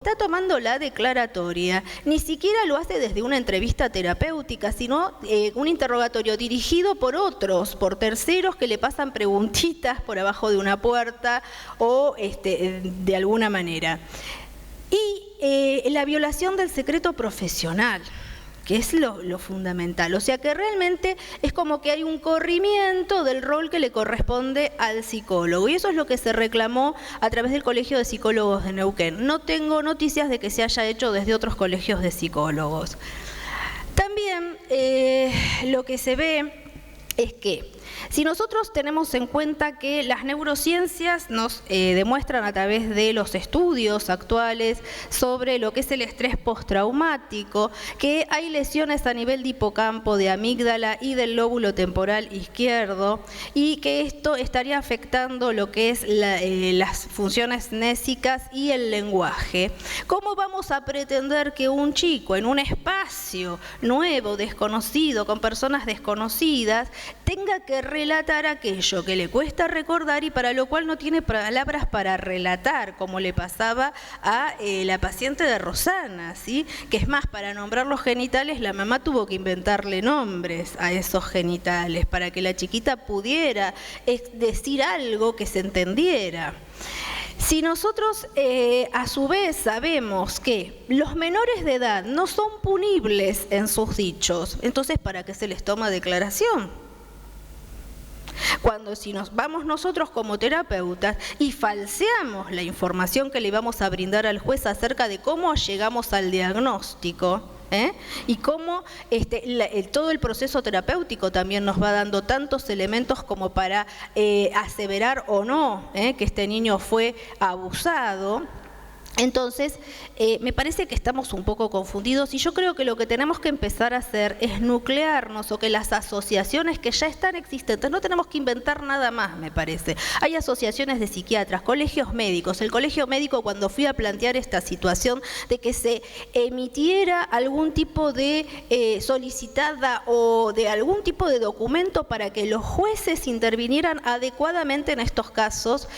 está tomando la declaratoria, ni siquiera lo hace desde una entrevista terapéutica, sino un interrogatorio dirigido por otros, por terceros que le pasan preguntitas por abajo de una puerta o de alguna manera. Y la violación del secreto profesional, que es lo fundamental. O sea que realmente es como que hay un corrimiento del rol que le corresponde al psicólogo. Y eso es lo que se reclamó a través del Colegio de Psicólogos de Neuquén. No tengo noticias de que se haya hecho desde otros colegios de psicólogos. También lo que se ve es que si nosotros tenemos en cuenta que las neurociencias nos demuestran a través de los estudios actuales sobre lo que es el estrés postraumático, que hay lesiones a nivel de hipocampo, de amígdala y del lóbulo temporal izquierdo, y que esto estaría afectando lo que es las funciones nésicas y el lenguaje. ¿Cómo vamos a pretender que un chico en un espacio nuevo, desconocido, con personas desconocidas, tenga que relatar aquello que le cuesta recordar y para lo cual no tiene palabras para relatar, como le pasaba a la paciente de Rosana, ¿sí? Que es más, para nombrar los genitales, la mamá tuvo que inventarle nombres a esos genitales para que la chiquita pudiera decir algo que se entendiera. Si nosotros a su vez sabemos que los menores de edad no son punibles en sus dichos, entonces ¿para qué se les toma declaración? Cuando si nos vamos nosotros como terapeutas y falseamos la información que le vamos a brindar al juez acerca de cómo llegamos al diagnóstico, y cómo todo el proceso terapéutico también nos va dando tantos elementos como para aseverar o no que este niño fue abusado. Entonces, me parece que estamos un poco confundidos y yo creo que lo que tenemos que empezar a hacer es nuclearnos, o que las asociaciones que ya están existentes, no tenemos que inventar nada más, me parece. Hay asociaciones de psiquiatras, colegios médicos. El colegio médico, cuando fui a plantear esta situación de que se emitiera algún tipo de solicitada o de algún tipo de documento para que los jueces intervinieran adecuadamente en estos casos,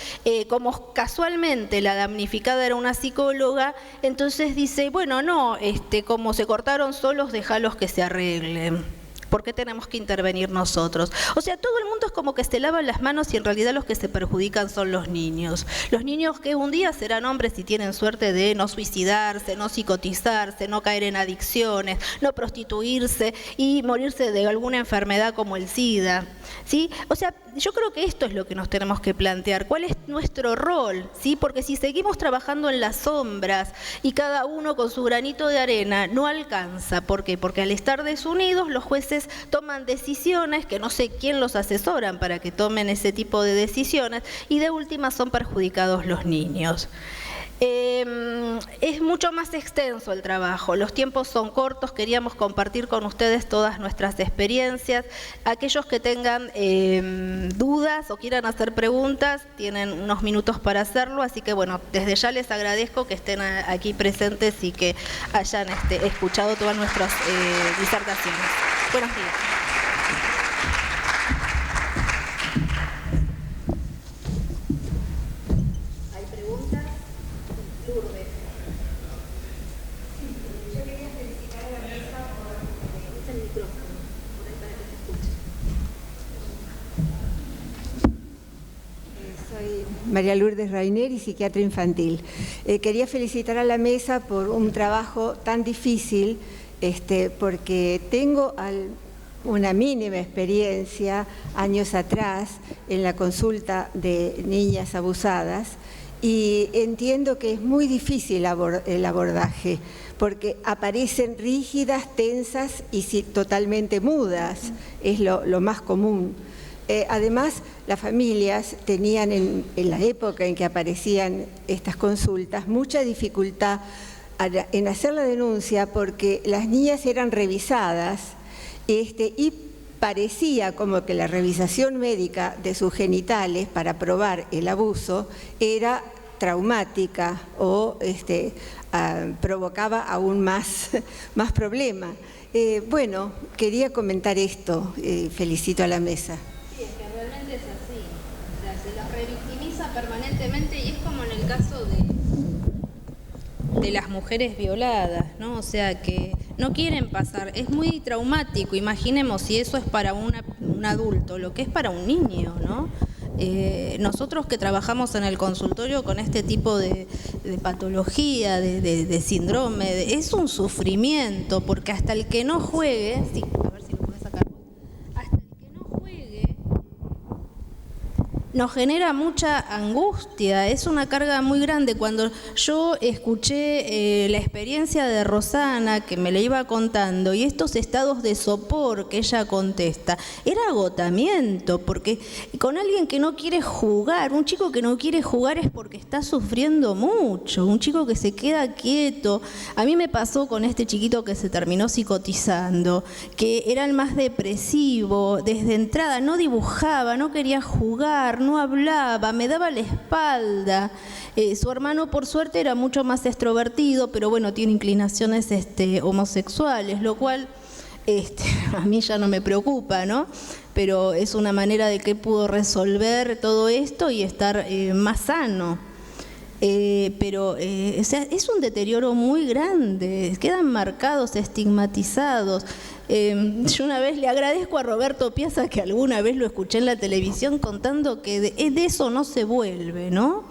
como casualmente la damnificada era una psicóloga, entonces dice, bueno, no, como se cortaron solos, déjalos que se arreglen. ¿Por qué tenemos que intervenir nosotros? O sea, todo el mundo es como que se lava las manos y en realidad los que se perjudican son los niños. Los niños que un día serán hombres y tienen suerte de no suicidarse, no psicotizarse, no caer en adicciones, no prostituirse y morirse de alguna enfermedad como el SIDA, ¿sí? O sea, yo creo que esto es lo que nos tenemos que plantear. ¿Cuál es nuestro rol? ¿Sí? Porque si seguimos trabajando en las sombras y cada uno con su granito de arena, no alcanza. ¿Por qué? Porque al estar desunidos los jueces toman decisiones que no sé quién los asesoran para que tomen ese tipo de decisiones y de última son perjudicados los niños. Es mucho más extenso el trabajo, los tiempos son cortos, queríamos compartir con ustedes todas nuestras experiencias. Aquellos que tengan dudas o quieran hacer preguntas, tienen unos minutos para hacerlo, así que bueno, desde ya les agradezco que estén aquí presentes y que hayan escuchado todas nuestras disertaciones. Buenos días. María Lourdes Rainer, psiquiatra infantil. Quería felicitar a la mesa por un trabajo tan difícil, porque tengo una mínima experiencia años atrás en la consulta de niñas abusadas y entiendo que es muy difícil el abordaje, porque aparecen rígidas, tensas y totalmente mudas, es lo más común. Además, las familias tenían en la época en que aparecían estas consultas mucha dificultad en hacer la denuncia porque las niñas eran revisadas y parecía como que la revisación médica de sus genitales para probar el abuso era traumática o provocaba aún más problema. Bueno, quería comentar esto, felicito a la mesa. Sí, es que realmente es así, o sea, se las revictimiza permanentemente y es como en el caso de de las mujeres violadas, ¿no? O sea, que no quieren pasar, es muy traumático, imaginemos si eso es para un adulto, lo que es para un niño, ¿no? Nosotros que trabajamos en el consultorio con este tipo de patología, de síndrome, es un sufrimiento, porque hasta el que no juegue, sí, a ver si lo puedes sacar, hasta el que no juegue, nos genera mucha angustia, es una carga muy grande. Cuando yo escuché la experiencia de Rosana, que me la iba contando, y estos estados de sopor que ella contesta, era agotamiento, porque con alguien que no quiere jugar, un chico que no quiere jugar es porque está sufriendo mucho, un chico que se queda quieto. A mí me pasó con este chiquito que se terminó psicotizando, que era el más depresivo, desde entrada no dibujaba, no quería jugar, no hablaba, me daba la espalda. Su hermano, por suerte, era mucho más extrovertido, pero bueno, tiene inclinaciones homosexuales, lo cual a mí ya no me preocupa, ¿no? Pero es una manera de que pudo resolver todo esto y estar más sano. Pero o sea, es un deterioro muy grande, quedan marcados, estigmatizados. Yo una vez le agradezco a Roberto Piazza, que alguna vez lo escuché en la televisión contando que de eso no se vuelve, ¿no?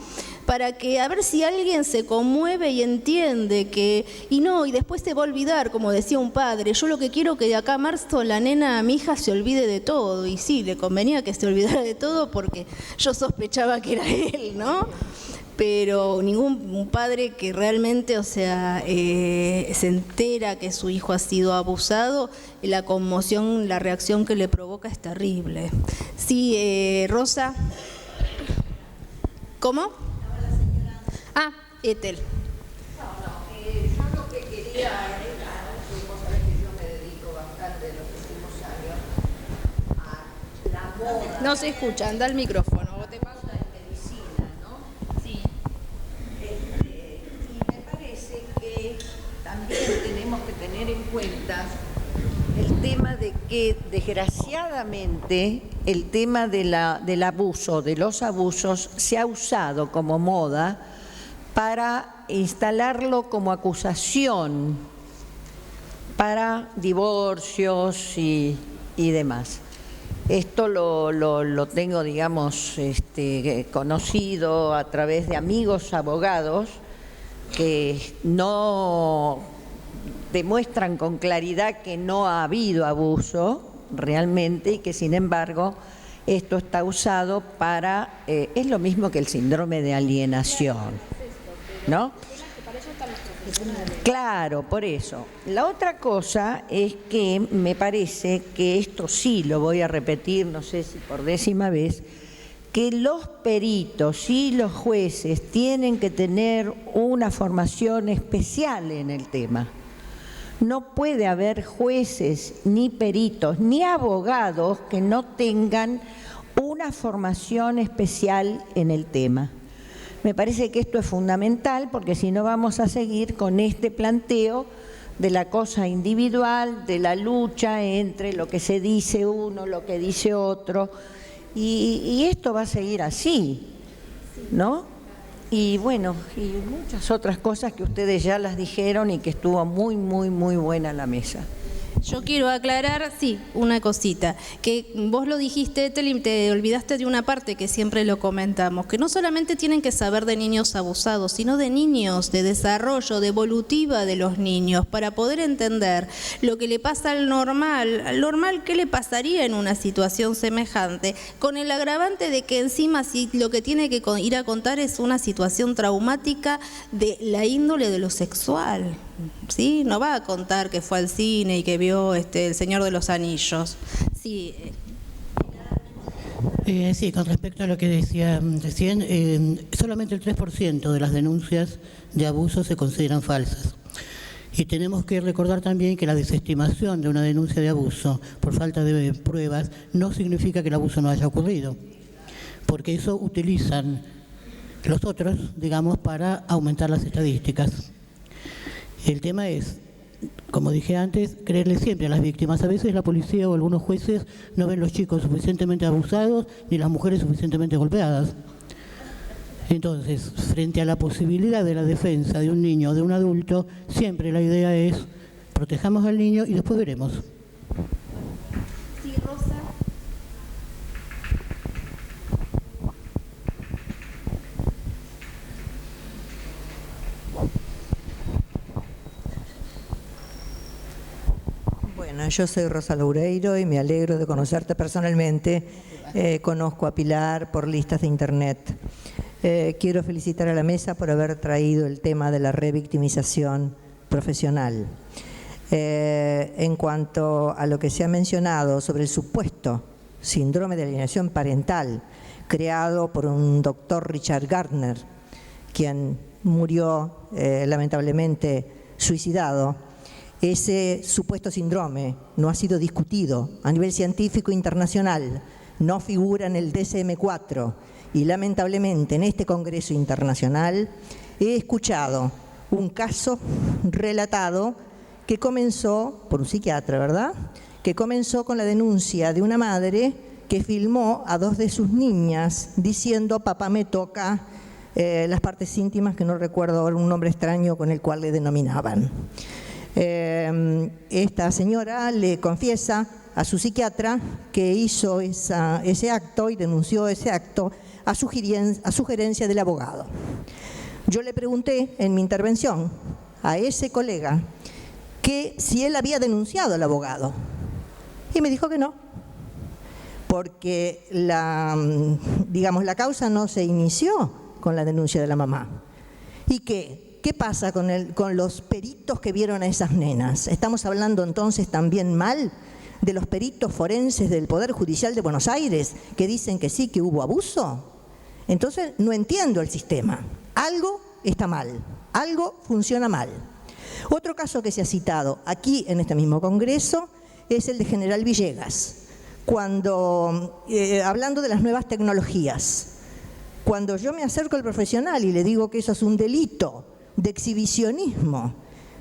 Para que a ver si alguien se conmueve y entiende que, y después se va a olvidar, como decía un padre, yo lo que quiero que de acá a marzo la nena, mi hija, se olvide de todo, y sí, le convenía que se olvidara de todo porque yo sospechaba que era él, ¿no? Pero ningún padre que realmente, o sea, se entera que su hijo ha sido abusado, la conmoción, la reacción que le provoca es terrible. Sí, Rosa. ¿Cómo? Ethel. Yo lo que quería era, vos sabés que yo me dedico bastante en los últimos años a la moda. No se escucha, anda el micrófono. Te pasa en medicina, ¿no? Sí. Y me parece que también tenemos que tener en cuenta el tema de que, desgraciadamente, el tema del abuso, de los abusos, se ha usado como moda para instalarlo como acusación para divorcios y demás. Esto lo tengo, digamos, conocido a través de amigos abogados que no demuestran con claridad que no ha habido abuso realmente y que, sin embargo, esto está usado para, es lo mismo que el síndrome de alienación, ¿no? Claro, por eso. La otra cosa es que me parece que esto sí lo voy a repetir, no sé si por 10ª vez, que los peritos y los jueces tienen que tener una formación especial en el tema. No puede haber jueces, ni peritos, ni abogados que no tengan una formación especial en el tema. Me parece que esto es fundamental porque si no vamos a seguir con este planteo de la cosa individual, de la lucha entre lo que se dice uno, lo que dice otro, y esto va a seguir así, ¿no? Y bueno, y muchas otras cosas que ustedes ya las dijeron y que estuvo muy, muy, muy buena la mesa. Yo quiero aclarar, sí, una cosita, que vos lo dijiste, Ethel, y te olvidaste de una parte que siempre lo comentamos, que no solamente tienen que saber de niños abusados, sino de niños, de desarrollo, de evolutiva de los niños, para poder entender lo que le pasa al normal, ¿qué le pasaría en una situación semejante? Con el agravante de que encima si lo que tiene que ir a contar es una situación traumática de la índole de lo sexual. ¿Sí? No va a contar que fue al cine y que vio El Señor de los Anillos. Sí. Sí, con respecto a lo que decía recién, solamente el 3% de las denuncias de abuso se consideran falsas. Y tenemos que recordar también que la desestimación de una denuncia de abuso por falta de pruebas no significa que el abuso no haya ocurrido, porque eso utilizan los otros, digamos, para aumentar las estadísticas. El tema es, como dije antes, creerle siempre a las víctimas. A veces la policía o algunos jueces no ven los chicos suficientemente abusados ni las mujeres suficientemente golpeadas. Entonces, frente a la posibilidad de la defensa de un niño o de un adulto, siempre la idea es protejamos al niño y después veremos. Sí, Rosa. Bueno, yo soy Rosa Loureiro y me alegro de conocerte personalmente. Conozco a Pilar por listas de internet. Quiero felicitar a la mesa por haber traído el tema de la revictimización profesional. En cuanto a lo que se ha mencionado sobre el supuesto síndrome de alienación parental creado por un doctor Richard Gardner, quien murió lamentablemente suicidado, ese supuesto síndrome no ha sido discutido a nivel científico internacional, no figura en el DSM-4 y lamentablemente en este Congreso Internacional he escuchado un caso relatado que comenzó por un psiquiatra, ¿verdad? Que comenzó con la denuncia de una madre que filmó a 2 de sus niñas diciendo papá me toca las partes íntimas, que no recuerdo ahora un nombre extraño con el cual le denominaban. Esta señora le confiesa a su psiquiatra que hizo ese acto y denunció ese acto a sugerencia del abogado. Yo le pregunté en mi intervención a ese colega que si él había denunciado al abogado y me dijo que no, porque la causa no se inició con la denuncia de la mamá. ¿Y qué pasa con los peritos que vieron a esas nenas? ¿Estamos hablando entonces también mal de los peritos forenses del Poder Judicial de Buenos Aires que dicen que sí, que hubo abuso? Entonces no entiendo el sistema. Algo está mal, algo funciona mal. Otro caso que se ha citado aquí en este mismo Congreso es el de General Villegas, cuando, hablando de las nuevas tecnologías, cuando yo me acerco al profesional y le digo que eso es un delito de exhibicionismo,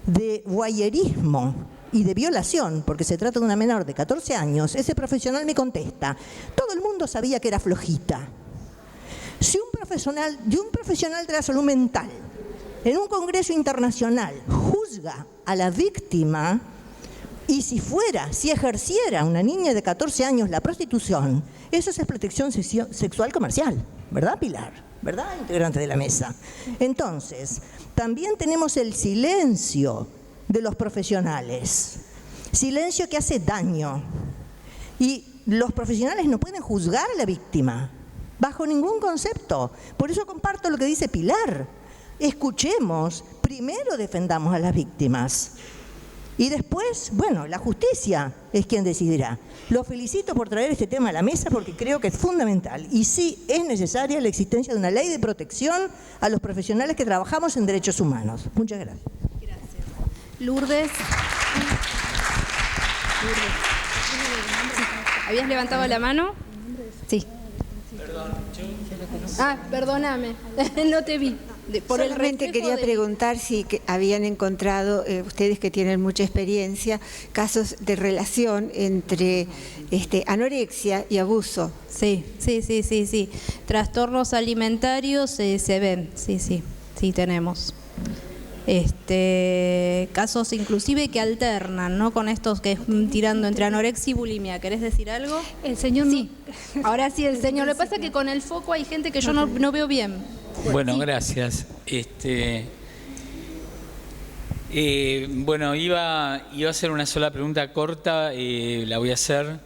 de voyerismo y de violación, porque se trata de una menor de 14 años, ese profesional me contesta, todo el mundo sabía que era flojita. Si un profesional de la salud mental en un congreso internacional juzga a la víctima y si ejerciera una niña de 14 años la prostitución, eso es explotación sexual comercial, ¿verdad, Pilar? ¿Verdad, integrante de la mesa? Entonces, también tenemos el silencio de los profesionales, silencio que hace daño. Y los profesionales no pueden juzgar a la víctima, bajo ningún concepto. Por eso comparto lo que dice Pilar. Escuchemos, primero defendamos a las víctimas. Y después, bueno, la justicia es quien decidirá. Lo felicito por traer este tema a la mesa porque creo que es fundamental. Y sí, es necesaria la existencia de una ley de protección a los profesionales que trabajamos en derechos humanos. Muchas gracias. Gracias. Lourdes. ¿Habías levantado la mano? Sí. Perdón, Perdóname, no te vi. Solamente quería preguntar si habían encontrado, ustedes que tienen mucha experiencia, casos de relación entre anorexia y abuso. Sí. Trastornos alimentarios se ven, sí tenemos. Casos inclusive que alternan, ¿no? Con estos que es tirando entre anorexia y bulimia. ¿Querés decir algo? El señor sí. Ahora sí, el señor. Lo que pasa es que con el foco hay gente que yo no veo bien. Bueno, sí. Gracias. Bueno, iba a hacer una sola pregunta corta, la voy a hacer.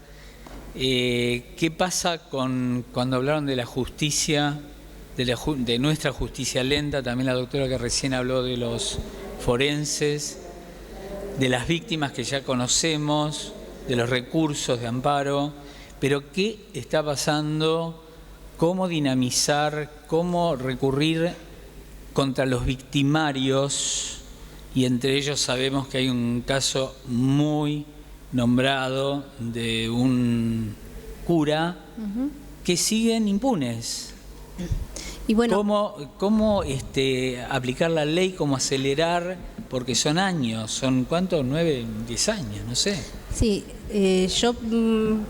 ¿Qué pasa cuando hablaron de la justicia, de nuestra justicia lenta? También la doctora que recién habló de los forenses, de las víctimas que ya conocemos, de los recursos de amparo, pero ¿qué está pasando? ¿Cómo dinamizar, cómo recurrir contra los victimarios? Y entre ellos sabemos que hay un caso muy nombrado de un cura que siguen impunes. Y bueno, ¿Cómo aplicar la ley, cómo acelerar? Porque son años, son ¿cuántos? 9, 10 años, no sé. Sí, yo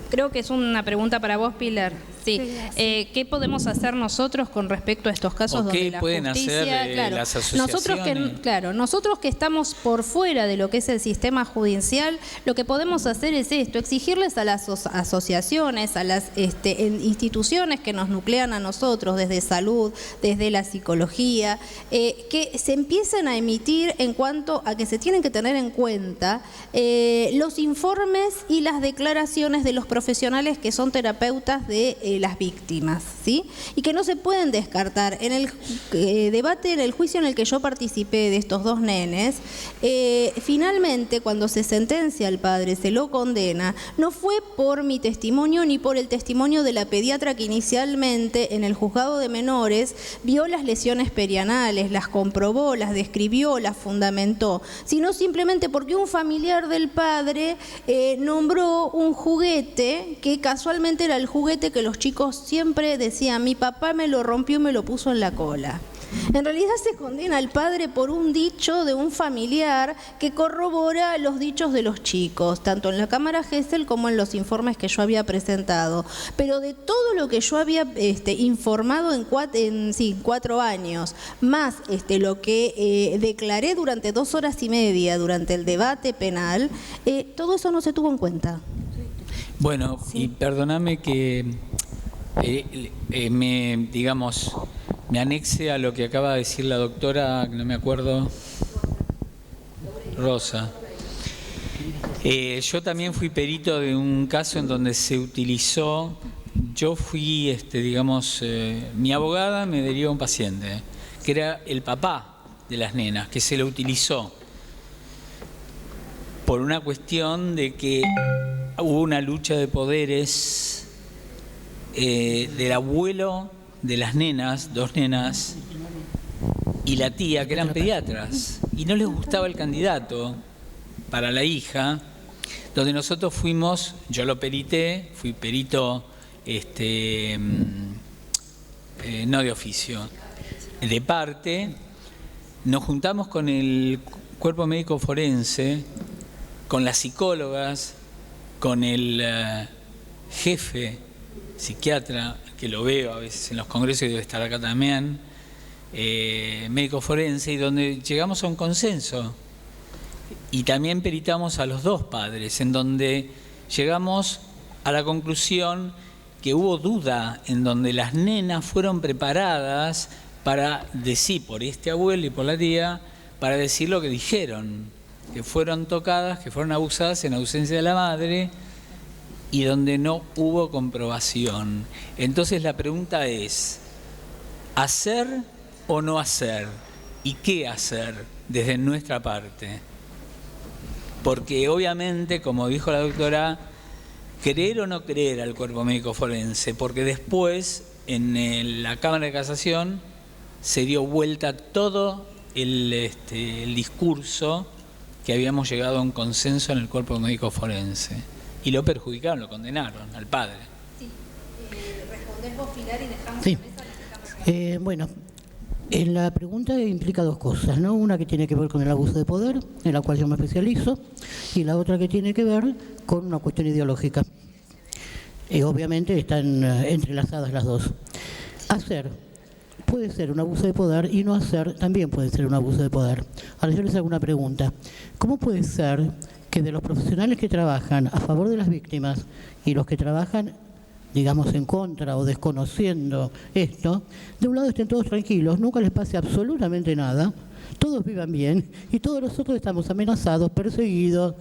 creo que es una pregunta para vos, Pilar. Sí, ¿qué podemos hacer nosotros con respecto a estos casos donde la pueden justicia, hacer las asociaciones? Nosotros que estamos por fuera de lo que es el sistema judicial, lo que podemos hacer es esto, exigirles a las asociaciones, a las instituciones que nos nuclean a nosotros, desde salud, desde la psicología, que se empiecen a emitir en cuanto a que se tienen que tener en cuenta los informes y las declaraciones de los profesionales que son terapeutas de las víctimas, ¿sí? Y que no se pueden descartar. En el debate, en el juicio en el que yo participé de estos dos nenes, finalmente cuando se sentencia al padre, se lo condena, no fue por mi testimonio ni por el testimonio de la pediatra que inicialmente en el juzgado de menores vio las lesiones perianales, las comprobó, las describió, las fundamentó, sino simplemente porque un familiar del padre nombró un juguete que casualmente era el juguete que los chicos siempre decían: mi papá me lo rompió y me lo puso en la cola. En realidad se condena al padre por un dicho de un familiar que corrobora los dichos de los chicos, tanto en la Cámara Gesell como en los informes que yo había presentado. Pero de todo lo que yo había informado en 4 años, más lo que declaré durante 2 horas y media durante el debate penal, todo eso no se tuvo en cuenta. Bueno, sí. Y perdóname que me anexe a lo que acaba de decir la doctora, no me acuerdo, Rosa. Yo también fui perito de un caso en donde se utilizó, yo fui, mi abogada me derivó a un paciente, que era el papá de las nenas, que se lo utilizó por una cuestión de que hubo una lucha de poderes del abuelo de las nenas, 2 nenas, y la tía, que eran pediatras, y no les gustaba el candidato para la hija, donde nosotros fuimos, yo lo perité, fui perito no de oficio, de parte, nos juntamos con el cuerpo médico forense, con las psicólogas, con el jefe psiquiatra, que lo veo a veces en los congresos y debe estar acá también, médico forense, y donde llegamos a un consenso. Y también peritamos a los 2 padres, en donde llegamos a la conclusión que hubo duda, en donde las nenas fueron preparadas para decir, por este abuelo y por la tía, para decir lo que dijeron, que fueron tocadas, que fueron abusadas en ausencia de la madre, y donde no hubo comprobación. Entonces la pregunta es, ¿hacer o no hacer? ¿Y qué hacer desde nuestra parte? Porque obviamente, como dijo la doctora, creer o no creer al cuerpo médico forense, porque después en la Cámara de Casación se dio vuelta todo el discurso que habíamos llegado a un consenso en el cuerpo médico forense. Y lo perjudicaron, lo condenaron al padre. Sí. ¿Respondés vos, Pilar, y dejamos sí. La mesa? Bueno, en la pregunta implica 2 cosas, ¿no? Una que tiene que ver con el abuso de poder, en la cual yo me especializo, y la otra que tiene que ver con una cuestión ideológica. Obviamente están entrelazadas las dos. Hacer puede ser un abuso de poder, y no hacer también puede ser un abuso de poder. Ahora yo les hago una pregunta. ¿Cómo puede ser que de los profesionales que trabajan a favor de las víctimas y los que trabajan, digamos, en contra o desconociendo esto, de un lado estén todos tranquilos, nunca les pase absolutamente nada, todos vivan bien, y todos nosotros estamos amenazados, perseguidos?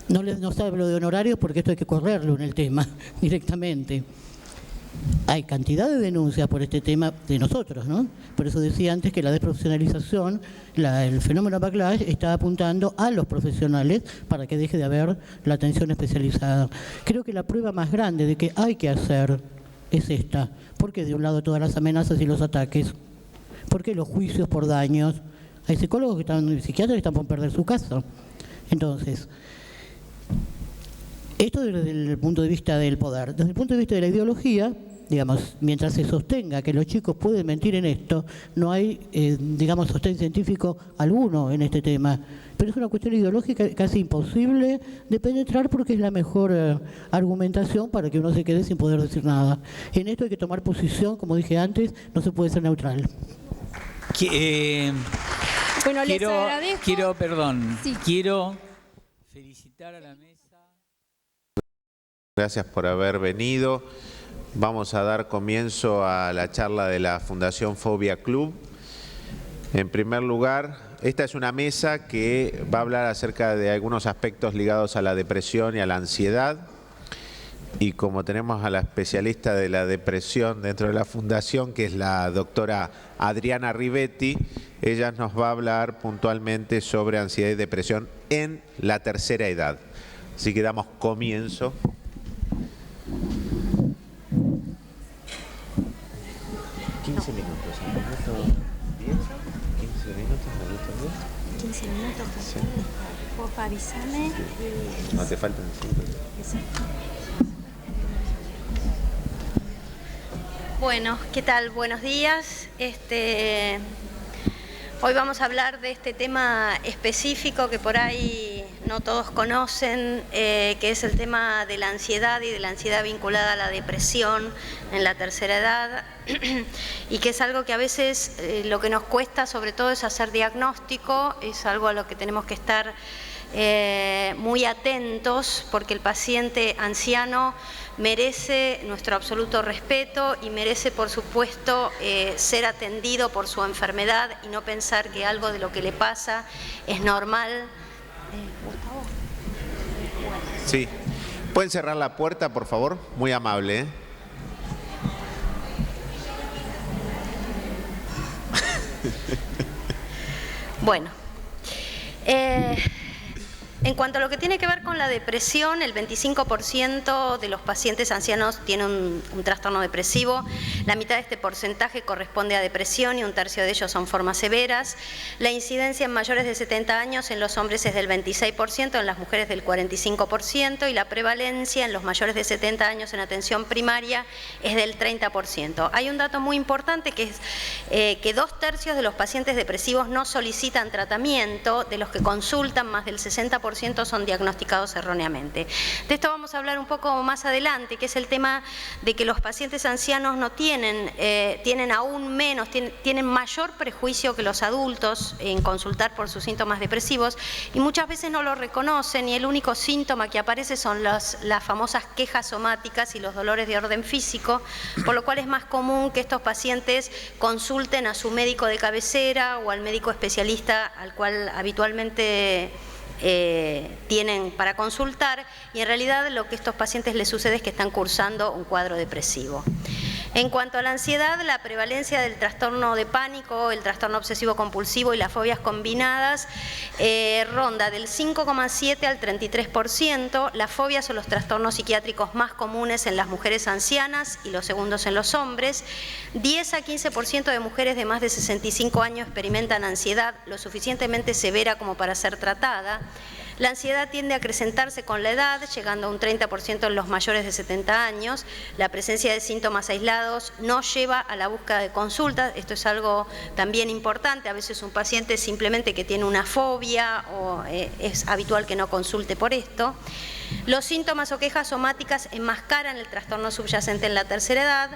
No hablo de honorarios porque esto hay que correrlo en el tema directamente. Hay cantidad de denuncias por este tema de nosotros, ¿no? Por eso decía antes que la desprofesionalización, el fenómeno backlash está apuntando a los profesionales para que deje de haber la atención especializada. Creo que la prueba más grande de que hay que hacer es esta. ¿Por qué de un lado todas las amenazas y los ataques? ¿Por qué los juicios por daños? Hay psicólogos que están, psiquiatras que están por perder su casa. Entonces, esto desde el punto de vista del poder. Desde el punto de vista de la ideología, digamos, mientras se sostenga que los chicos pueden mentir en esto, no hay, digamos, sostén científico alguno en este tema. Pero es una cuestión ideológica casi imposible de penetrar porque es la mejor argumentación para que uno se quede sin poder decir nada. En esto hay que tomar posición, como dije antes, no se puede ser neutral. Bueno, les agradezco. Quiero felicitar a la mesa. Gracias por haber venido. Vamos a dar comienzo a la charla de la Fundación Fobia Club. En primer lugar, esta es una mesa que va a hablar acerca de algunos aspectos ligados a la depresión y a la ansiedad. Y como tenemos a la especialista de la depresión dentro de la Fundación, que es la doctora Adriana Rivetti, ella nos va a hablar puntualmente sobre ansiedad y depresión en la tercera edad. Así que damos comienzo. Sí. Por avísame. No te faltan 5. Bueno, ¿qué tal? Buenos días. Hoy vamos a hablar de este tema específico que por ahí no todos conocen, que es el tema de la ansiedad y de la ansiedad vinculada a la depresión en la tercera edad, y que es algo que a veces lo que nos cuesta sobre todo es hacer diagnóstico, es algo a lo que tenemos que estar muy atentos, porque el paciente anciano merece nuestro absoluto respeto y merece, por supuesto, ser atendido por su enfermedad y no pensar que algo de lo que le pasa es normal. Gustavo. Sí. ¿Pueden cerrar la puerta, por favor? Muy amable, ¿eh? Bueno. En cuanto a lo que tiene que ver con la depresión, el 25% de los pacientes ancianos tienen un trastorno depresivo. La mitad de este porcentaje corresponde a depresión y un tercio de ellos son formas severas. La incidencia en mayores de 70 años en los hombres es del 26%, en las mujeres del 45%, y la prevalencia en los mayores de 70 años en atención primaria es del 30%. Hay un dato muy importante que es que 2/3 de los pacientes depresivos no solicitan tratamiento, de los que consultan más del 60% son diagnosticados erróneamente. De esto vamos a hablar un poco más adelante, que es el tema de que los pacientes ancianos no tienen aún menos, tienen mayor prejuicio que los adultos en consultar por sus síntomas depresivos, y muchas veces no lo reconocen, y el único síntoma que aparece son las famosas quejas somáticas y los dolores de orden físico, por lo cual es más común que estos pacientes consulten a su médico de cabecera o al médico especialista al cual habitualmente tienen para consultar, y en realidad lo que a estos pacientes les sucede es que están cursando un cuadro depresivo. En cuanto a la ansiedad, la prevalencia del trastorno de pánico, el trastorno obsesivo compulsivo y las fobias combinadas ronda del 5,7 al 33%. Las fobias son los trastornos psiquiátricos más comunes en las mujeres ancianas y los segundos en los hombres. 10 a 15% de mujeres de más de 65 años experimentan ansiedad lo suficientemente severa como para ser tratada. La ansiedad tiende a acrecentarse con la edad, llegando a un 30% en los mayores de 70 años. La presencia de síntomas aislados no lleva a la búsqueda de consulta. Esto es algo también importante. A veces un paciente simplemente que tiene una fobia o es habitual que no consulte por esto. Los síntomas o quejas somáticas enmascaran el trastorno subyacente en la tercera edad.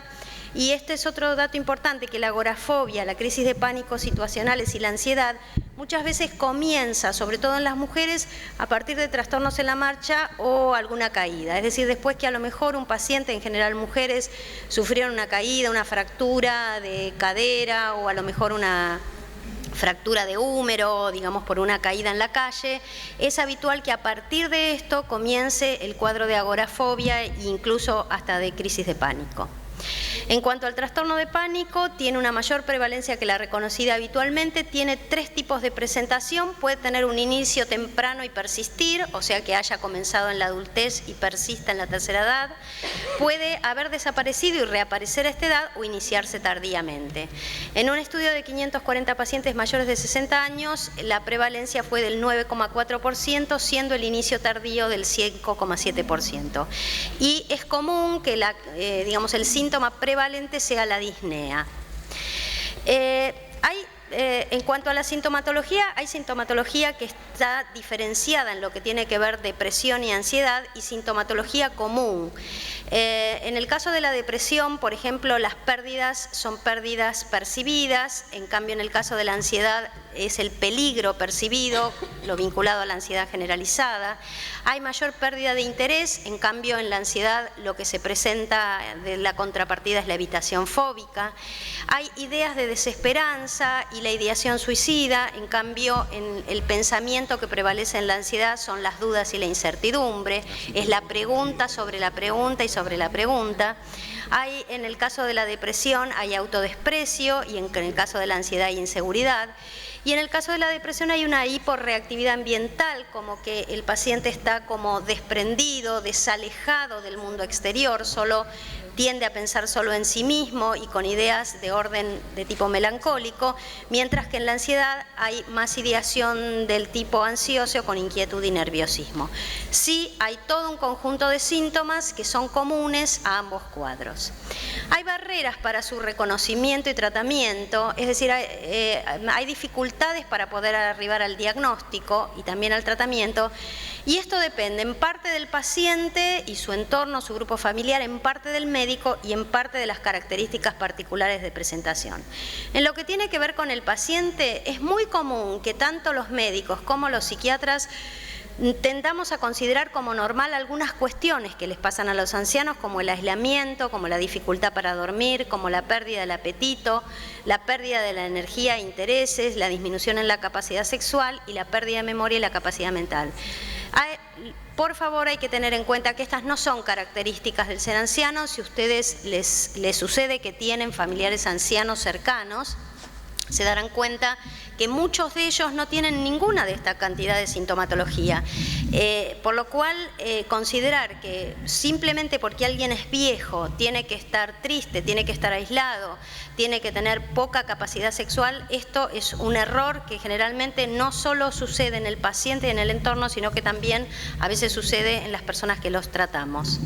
Y este es otro dato importante, que la agorafobia, la crisis de pánico situacionales y la ansiedad muchas veces comienza, sobre todo en las mujeres, a partir de trastornos en la marcha o alguna caída. Es decir, después que a lo mejor un paciente, en general mujeres, sufrieron una caída, una fractura de cadera o a lo mejor una fractura de húmero, digamos por una caída en la calle, es habitual que a partir de esto comience el cuadro de agorafobia e incluso hasta de crisis de pánico. En cuanto al trastorno de pánico, tiene una mayor prevalencia que la reconocida habitualmente, tiene 3 tipos de presentación, puede tener un inicio temprano y persistir, o sea que haya comenzado en la adultez y persista en la tercera edad, puede haber desaparecido y reaparecer a esta edad o iniciarse tardíamente. En un estudio de 540 pacientes mayores de 60 años, la prevalencia fue del 9,4%, siendo el inicio tardío del 5,7%. Y es común que el síntoma síntoma prevalente sea la disnea. En cuanto a la sintomatología, hay sintomatología que está diferenciada en lo que tiene que ver depresión y ansiedad y sintomatología común. En el caso de la depresión, por ejemplo, las pérdidas son pérdidas percibidas, en cambio en el caso de la ansiedad es el peligro percibido, lo vinculado a la ansiedad generalizada. Hay mayor pérdida de interés, en cambio en la ansiedad lo que se presenta de la contrapartida es la evitación fóbica. Hay ideas de desesperanza y la ideación suicida, en cambio en el pensamiento que prevalece en la ansiedad son las dudas y la incertidumbre, es la pregunta sobre la pregunta y sobre la pregunta. Hay, en el caso de la depresión hay autodesprecio y en el caso de la ansiedad hay inseguridad. Y en el caso de la depresión hay una hiporreactividad ambiental, como que el paciente está como desprendido, desalejado del mundo exterior, solo tiende a pensar solo en sí mismo y con ideas de orden de tipo melancólico, mientras que en la ansiedad hay más ideación del tipo ansioso con inquietud y nerviosismo. Sí, hay todo un conjunto de síntomas que son comunes a ambos cuadros. Hay barreras para su reconocimiento y tratamiento, es decir, hay dificultades para poder arribar al diagnóstico y también al tratamiento, y esto depende en parte del paciente y su entorno, su grupo familiar, en parte del médico y en parte de las características particulares de presentación. En lo que tiene que ver con el paciente, es muy común que tanto los médicos como los psiquiatras tendamos a considerar como normal algunas cuestiones que les pasan a los ancianos, como el aislamiento, como la dificultad para dormir, como la pérdida del apetito, la pérdida de la energía e intereses, la disminución en la capacidad sexual y la pérdida de memoria y la capacidad mental. Por favor, hay que tener en cuenta que estas no son características del ser anciano. Si a ustedes les sucede que tienen familiares ancianos cercanos, se darán cuenta que muchos de ellos no tienen ninguna de esta cantidad de sintomatología, por lo cual considerar que simplemente porque alguien es viejo tiene que estar triste, tiene que estar aislado, tiene que tener poca capacidad sexual, esto es un error que generalmente no solo sucede en el paciente y en el entorno, sino que también a veces sucede en las personas que los tratamos.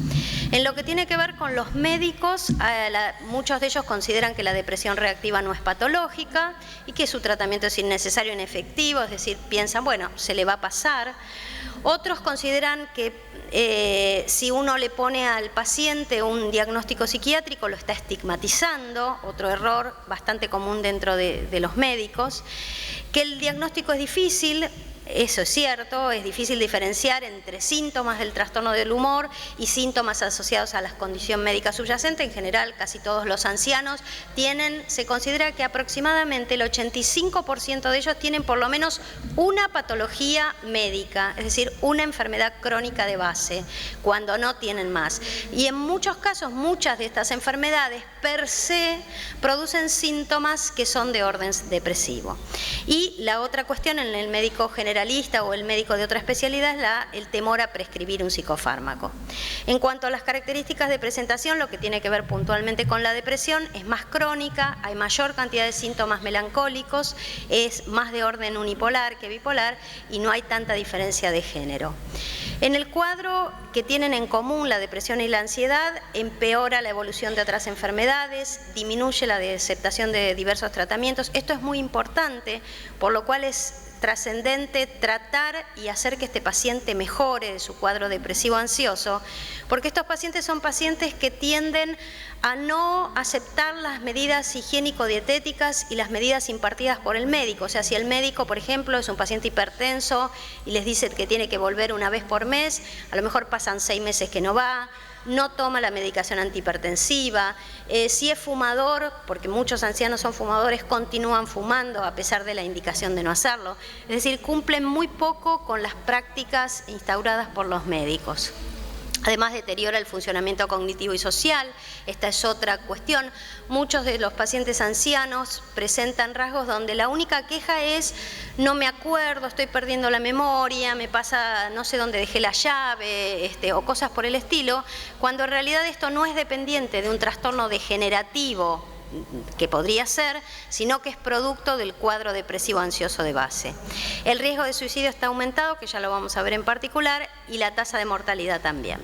En lo que tiene que ver con los médicos, muchos de ellos consideran que la depresión reactiva no es patológica y que su tratamiento es innecesario e inefectivo, es decir, piensan, bueno, se le va a pasar. Otros consideran que si uno le pone al paciente un diagnóstico psiquiátrico lo está estigmatizando, otro error bastante común dentro de los médicos, que el diagnóstico es difícil. Eso es cierto, es difícil diferenciar entre síntomas del trastorno del humor y síntomas asociados a la condición médica subyacente. En general, casi todos los ancianos se considera que aproximadamente el 85% de ellos tienen por lo menos una patología médica, es decir, una enfermedad crónica de base, cuando no tienen más. Y en muchos casos, muchas de estas enfermedades per se producen síntomas que son de orden depresivo. Y la otra cuestión en el médico generalista o el médico de otra especialidad es el temor a prescribir un psicofármaco. En cuanto a las características de presentación, lo que tiene que ver puntualmente con la depresión es más crónica, hay mayor cantidad de síntomas melancólicos, es más de orden unipolar que bipolar y no hay tanta diferencia de género. En el cuadro que tienen en común la depresión y la ansiedad, empeora la evolución de otras enfermedades, disminuye la aceptación de diversos tratamientos. Esto es muy importante, por lo cual es trascendente tratar y hacer que este paciente mejore de su cuadro depresivo ansioso, porque estos pacientes son pacientes que tienden a no aceptar las medidas higiénico-dietéticas y las medidas impartidas por el médico. O sea, si el médico, por ejemplo, es un paciente hipertenso y les dice que tiene que volver una vez por mes, a lo mejor pasan 6 meses que no va, no toma la medicación antihipertensiva, si es fumador, porque muchos ancianos son fumadores, continúan fumando a pesar de la indicación de no hacerlo. Es decir, cumplen muy poco con las prácticas instauradas por los médicos. Además, deteriora el funcionamiento cognitivo y social. Esta es otra cuestión. Muchos de los pacientes ancianos presentan rasgos donde la única queja es no me acuerdo, estoy perdiendo la memoria, me pasa, no sé dónde dejé la llave, o cosas por el estilo, cuando en realidad esto no es dependiente de un trastorno degenerativo que podría ser, sino que es producto del cuadro depresivo ansioso de base. El riesgo de suicidio está aumentado, que ya lo vamos a ver en particular, y la tasa de mortalidad también.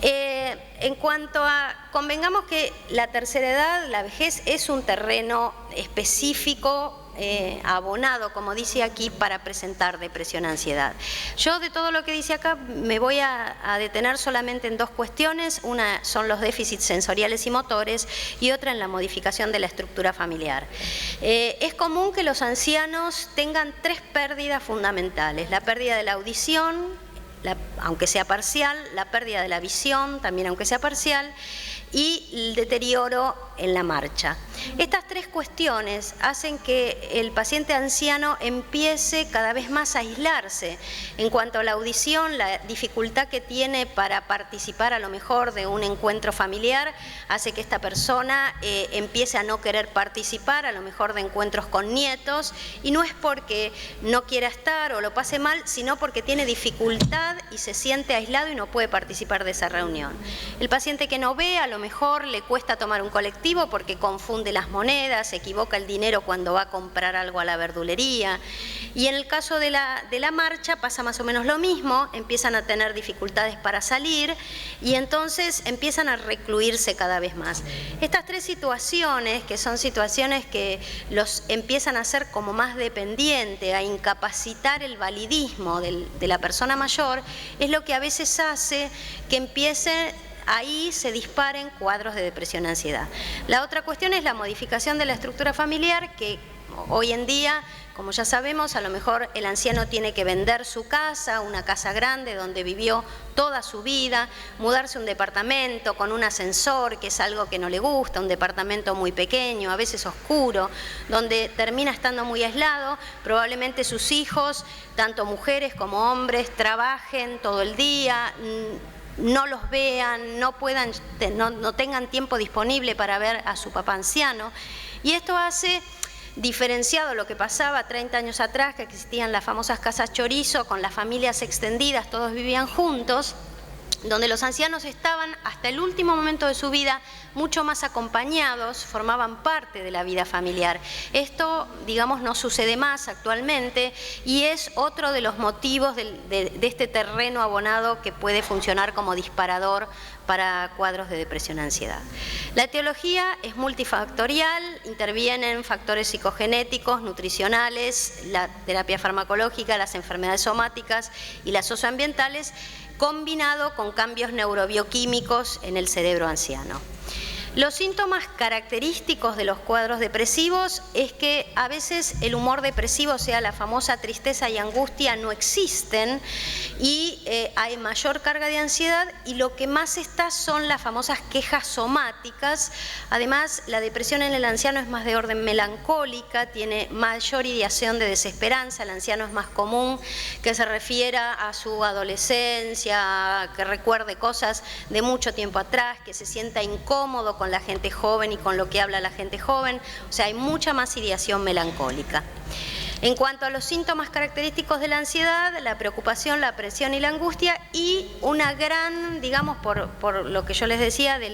En cuanto a, convengamos que la tercera edad, la vejez, es un terreno específico, abonado, como dice aquí, para presentar depresión, ansiedad. Yo de todo lo que dice acá me voy a detener solamente en dos cuestiones. Una son los déficits sensoriales y motores y otra en la modificación de la estructura familiar. Es común que los ancianos tengan tres pérdidas fundamentales: la pérdida de la audición, aunque sea parcial, la pérdida de la visión, también aunque sea parcial, y el deterioro en la marcha. Estas tres cuestiones hacen que el paciente anciano empiece cada vez más a aislarse. En cuanto a la audición, la dificultad que tiene para participar a lo mejor de un encuentro familiar hace que esta persona empiece a no querer participar a lo mejor de encuentros con nietos, y no es porque no quiera estar o lo pase mal, sino porque tiene dificultad y se siente aislado y no puede participar de esa reunión. El paciente que no ve, a lo mejor le cuesta tomar un colectivo porque confunde las monedas, se equivoca el dinero cuando va a comprar algo a la verdulería. Y en el caso de la marcha pasa más o menos lo mismo, empiezan a tener dificultades para salir y entonces empiezan a recluirse cada vez más. Estas tres situaciones, que son situaciones que los empiezan a hacer como más dependiente, a incapacitar el validismo de la persona mayor, es lo que a veces hace que empiece ahí se disparen cuadros de depresión y ansiedad. La otra cuestión es la modificación de la estructura familiar, que hoy en día, como ya sabemos, a lo mejor el anciano tiene que vender su casa, una casa grande donde vivió toda su vida, mudarse a un departamento con un ascensor, que es algo que no le gusta, un departamento muy pequeño, a veces oscuro, donde termina estando muy aislado. Probablemente sus hijos, tanto mujeres como hombres, trabajen todo el día, no los vean, no tengan tiempo disponible para ver a su papá anciano. Y esto hace, diferenciado lo que pasaba 30 años atrás, que existían las famosas casas chorizo con las familias extendidas, todos vivían juntos, donde los ancianos estaban hasta el último momento de su vida mucho más acompañados, formaban parte de la vida familiar. Esto, digamos, no sucede más actualmente y es otro de los motivos de este terreno abonado que puede funcionar como disparador para cuadros de depresión y ansiedad. La etiología es multifactorial, intervienen factores psicogenéticos, nutricionales, la terapia farmacológica, las enfermedades somáticas y las socioambientales, combinado con cambios neurobioquímicos en el cerebro anciano. Los síntomas característicos de los cuadros depresivos es que a veces el humor depresivo, o sea, la famosa tristeza y angustia, no existen y hay mayor carga de ansiedad, y lo que más está son las famosas quejas somáticas. Además, la depresión en el anciano es más de orden melancólica, tiene mayor ideación de desesperanza. El anciano es más común que se refiera a su adolescencia, que recuerde cosas de mucho tiempo atrás, que se sienta incómodo con la gente joven y con lo que habla la gente joven. O sea, hay mucha más ideación melancólica. En cuanto a los síntomas característicos de la ansiedad, la preocupación, la presión y la angustia, y una gran, digamos, por lo que yo les decía de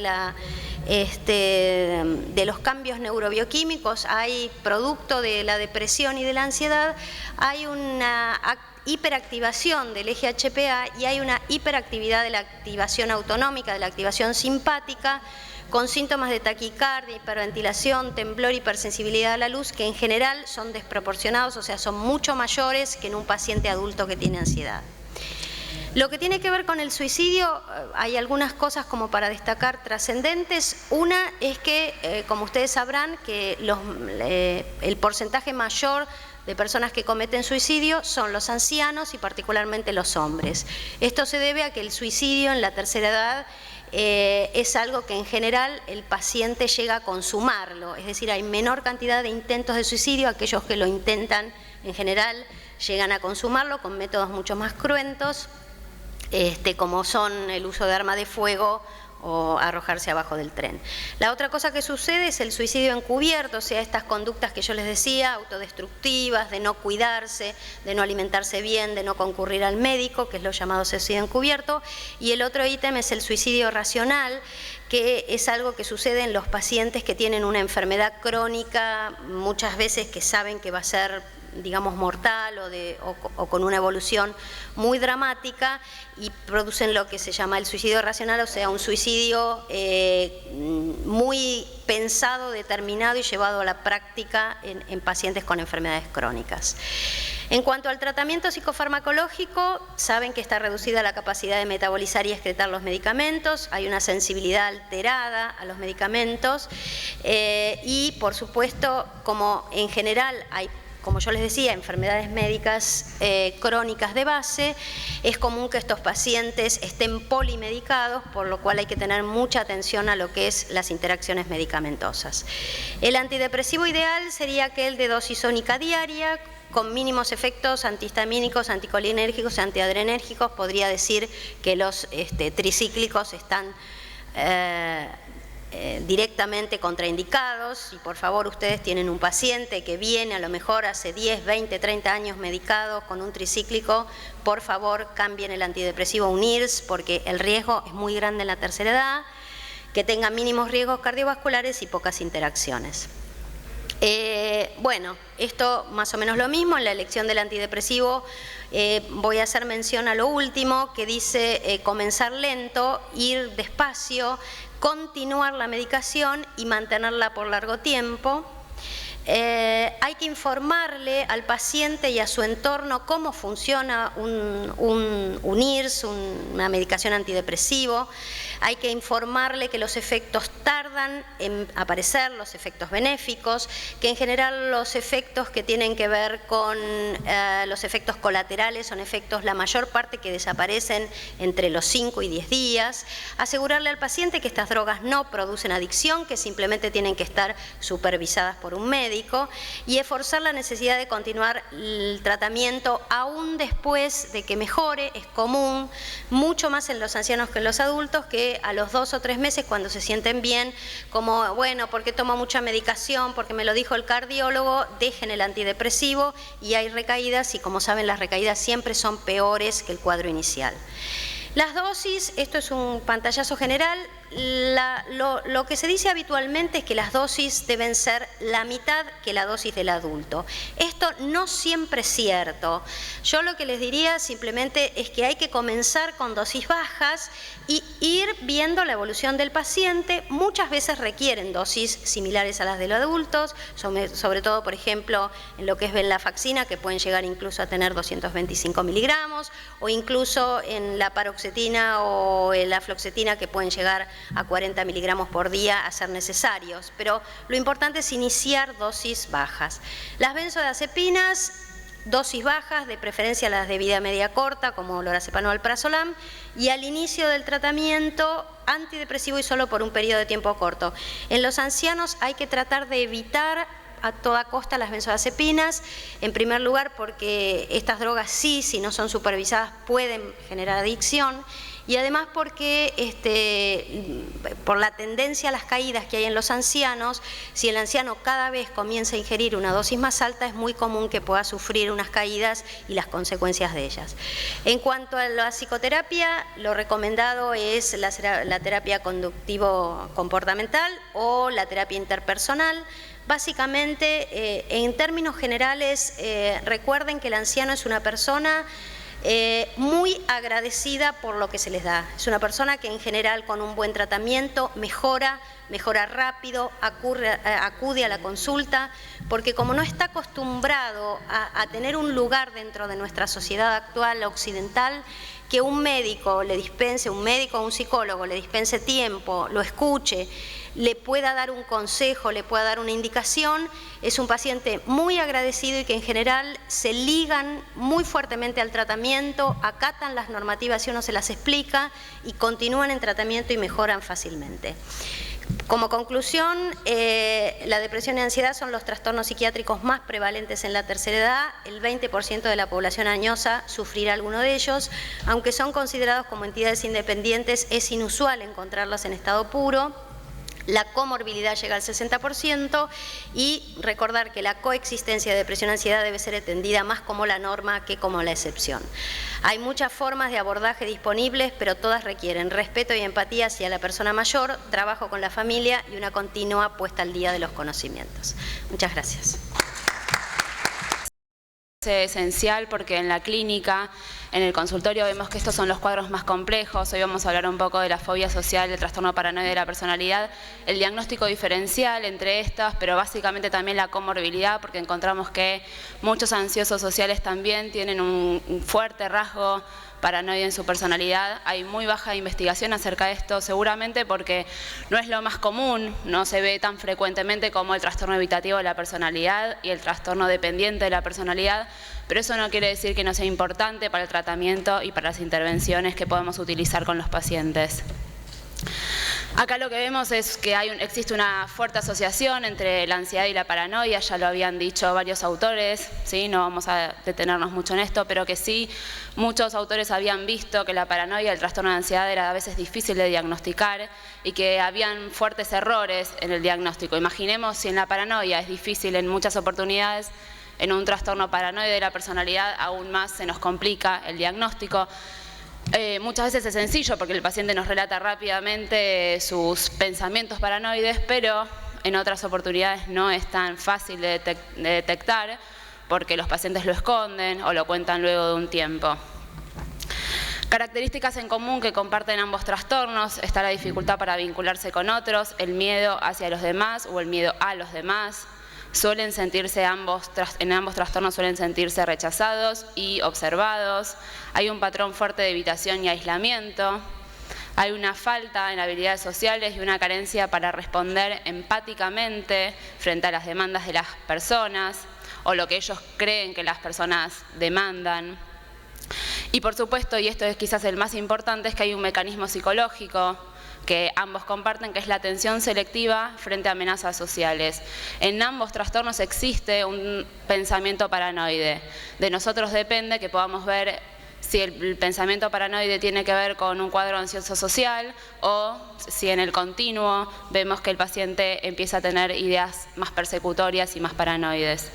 los cambios neurobioquímicos, hay producto de la depresión y de la ansiedad, hay una hiperactivación del eje HPA y hay una hiperactividad de la activación autonómica, de la activación simpática, con síntomas de taquicardia, hiperventilación, temblor, hipersensibilidad a la luz, que en general son desproporcionados, o sea, son mucho mayores que en un paciente adulto que tiene ansiedad. Lo que tiene que ver con el suicidio, hay algunas cosas como para destacar trascendentes. Una es que, como ustedes sabrán, que el porcentaje mayor de personas que cometen suicidio son los ancianos y particularmente los hombres. Esto se debe a que el suicidio en la tercera edad es algo que en general el paciente llega a consumarlo, es decir, hay menor cantidad de intentos de suicidio. Aquellos que lo intentan en general llegan a consumarlo con métodos mucho más cruentos, como son el uso de arma de fuego o arrojarse abajo del tren. La otra cosa que sucede es el suicidio encubierto, o sea, estas conductas que yo les decía, autodestructivas, de no cuidarse, de no alimentarse bien, de no concurrir al médico, que es lo llamado suicidio encubierto. Y el otro ítem es el suicidio racional, que es algo que sucede en los pacientes que tienen una enfermedad crónica, muchas veces que saben que va a ser digamos, mortal o con una evolución muy dramática y producen lo que se llama el suicidio racional, o sea, un suicidio muy pensado, determinado y llevado a la práctica en pacientes con enfermedades crónicas. En cuanto al tratamiento psicofarmacológico, saben que está reducida la capacidad de metabolizar y excretar los medicamentos, hay una sensibilidad alterada a los medicamentos y, por supuesto, como en general hay, como yo les decía, enfermedades médicas crónicas de base, es común que estos pacientes estén polimedicados, por lo cual hay que tener mucha atención a lo que es las interacciones medicamentosas. El antidepresivo ideal sería aquel de dosis única diaria, con mínimos efectos antihistamínicos, anticolinérgicos y antiadrenérgicos. Podría decir que los tricíclicos están directamente contraindicados. Y por favor, ustedes tienen un paciente que viene a lo mejor hace 10, 20, 30 años medicado con un tricíclico, por favor cambien el antidepresivo a un IRS porque el riesgo es muy grande en la tercera edad, que tenga mínimos riesgos cardiovasculares y pocas interacciones. Bueno, esto más o menos lo mismo. En la elección del antidepresivo voy a hacer mención a lo último que dice comenzar lento, ir despacio, continuar la medicación y mantenerla por largo tiempo. Hay que informarle al paciente y a su entorno cómo funciona un IRS, una medicación antidepresivo. Hay que informarle que los efectos tardan en aparecer, los efectos benéficos, que en general los efectos que tienen que ver con los efectos colaterales son efectos, la mayor parte, que desaparecen entre los 5 y 10 días. Asegurarle al paciente que estas drogas no producen adicción, que simplemente tienen que estar supervisadas por un médico, y esforzar la necesidad de continuar el tratamiento aún después de que mejore. Es común, mucho más en los ancianos que en los adultos, que a los 2 o 3 meses, cuando se sienten bien, como bueno, porque tomo mucha medicación, porque me lo dijo el cardiólogo, dejen el antidepresivo, y hay recaídas, y como saben, las recaídas siempre son peores que el cuadro inicial. Las dosis, esto es un pantallazo general. Lo que se dice habitualmente es que las dosis deben ser la mitad que la dosis del adulto. Esto no siempre es cierto. Yo lo que les diría simplemente es que hay que comenzar con dosis bajas y ir viendo la evolución del paciente. Muchas veces requieren dosis similares a las de los adultos, sobre todo, por ejemplo, en lo que es venlafaxina, que pueden llegar incluso a tener 225 miligramos, o incluso en la paroxetina o en la fluoxetina, que pueden llegar a 40 miligramos por día a ser necesarios, pero lo importante es iniciar dosis bajas. Las benzodiazepinas, dosis bajas, de preferencia las de vida media corta, como lorazepam o alprazolam, y al inicio del tratamiento antidepresivo y solo por un periodo de tiempo corto. En los ancianos hay que tratar de evitar a toda costa las benzodiazepinas, en primer lugar porque estas drogas sí, si no son supervisadas, pueden generar adicción, y además porque por la tendencia a las caídas que hay en los ancianos, si el anciano cada vez comienza a ingerir una dosis más alta, es muy común que pueda sufrir unas caídas y las consecuencias de ellas. En cuanto a la psicoterapia, lo recomendado es la terapia conductivo-comportamental o la terapia interpersonal. Básicamente, en términos generales, recuerden que el anciano es una persona muy agradecida por lo que se les da. Es una persona que en general con un buen tratamiento mejora rápido, acude a la consulta, porque como no está acostumbrado a tener un lugar dentro de nuestra sociedad actual occidental, que un médico le dispense, un médico o un psicólogo le dispense tiempo, lo escuche, le pueda dar un consejo, le pueda dar una indicación, es un paciente muy agradecido y que en general se ligan muy fuertemente al tratamiento, acatan las normativas si uno se las explica y continúan en tratamiento y mejoran fácilmente. Como conclusión, la depresión y ansiedad son los trastornos psiquiátricos más prevalentes en la tercera edad. El 20% de la población añosa sufrirá alguno de ellos. Aunque son considerados como entidades independientes, es inusual encontrarlas en estado puro. La comorbilidad llega al 60% y recordar que la coexistencia de depresión y ansiedad debe ser entendida más como la norma que como la excepción. Hay muchas formas de abordaje disponibles, pero todas requieren respeto y empatía hacia la persona mayor, trabajo con la familia y una continua puesta al día de los conocimientos. Muchas gracias. esencial porque en la clínica, en el consultorio, vemos que estos son los cuadros más complejos. Hoy vamos a hablar un poco de la fobia social, del trastorno paranoide de la personalidad, el diagnóstico diferencial entre estas, pero básicamente también la comorbilidad, porque encontramos que muchos ansiosos sociales también tienen un fuerte rasgo paranoide en su personalidad. Hay muy baja investigación acerca de esto, seguramente porque no es lo más común, no se ve tan frecuentemente como el trastorno evitativo de la personalidad y el trastorno dependiente de la personalidad, pero eso no quiere decir que no sea importante para el tratamiento y para las intervenciones que podemos utilizar con los pacientes. Acá lo que vemos es que existe una fuerte asociación entre la ansiedad y la paranoia, ya lo habían dicho varios autores, ¿sí? No vamos a detenernos mucho en esto, pero que sí, muchos autores habían visto que la paranoia, el trastorno de ansiedad era a veces difícil de diagnosticar y que habían fuertes errores en el diagnóstico. Imaginemos si en la paranoia es difícil en muchas oportunidades, en un trastorno paranoide de la personalidad aún más se nos complica el diagnóstico. Muchas veces es sencillo porque el paciente nos relata rápidamente sus pensamientos paranoides, pero en otras oportunidades no es tan fácil de detectar porque los pacientes lo esconden o lo cuentan luego de un tiempo. Características en común que comparten ambos trastornos: está la dificultad para vincularse con otros, el miedo hacia los demás o el miedo a los demás. En ambos trastornos suelen sentirse rechazados y observados. Hay un patrón fuerte de evitación y aislamiento. Hay una falta en habilidades sociales y una carencia para responder empáticamente frente a las demandas de las personas o lo que ellos creen que las personas demandan. Y por supuesto, y esto es quizás el más importante, es que hay un mecanismo psicológico que ambos comparten, que es la atención selectiva frente a amenazas sociales. En ambos trastornos existe un pensamiento paranoide. De nosotros depende que podamos ver si el pensamiento paranoide tiene que ver con un cuadro ansioso social o si en el continuo vemos que el paciente empieza a tener ideas más persecutorias y más paranoides.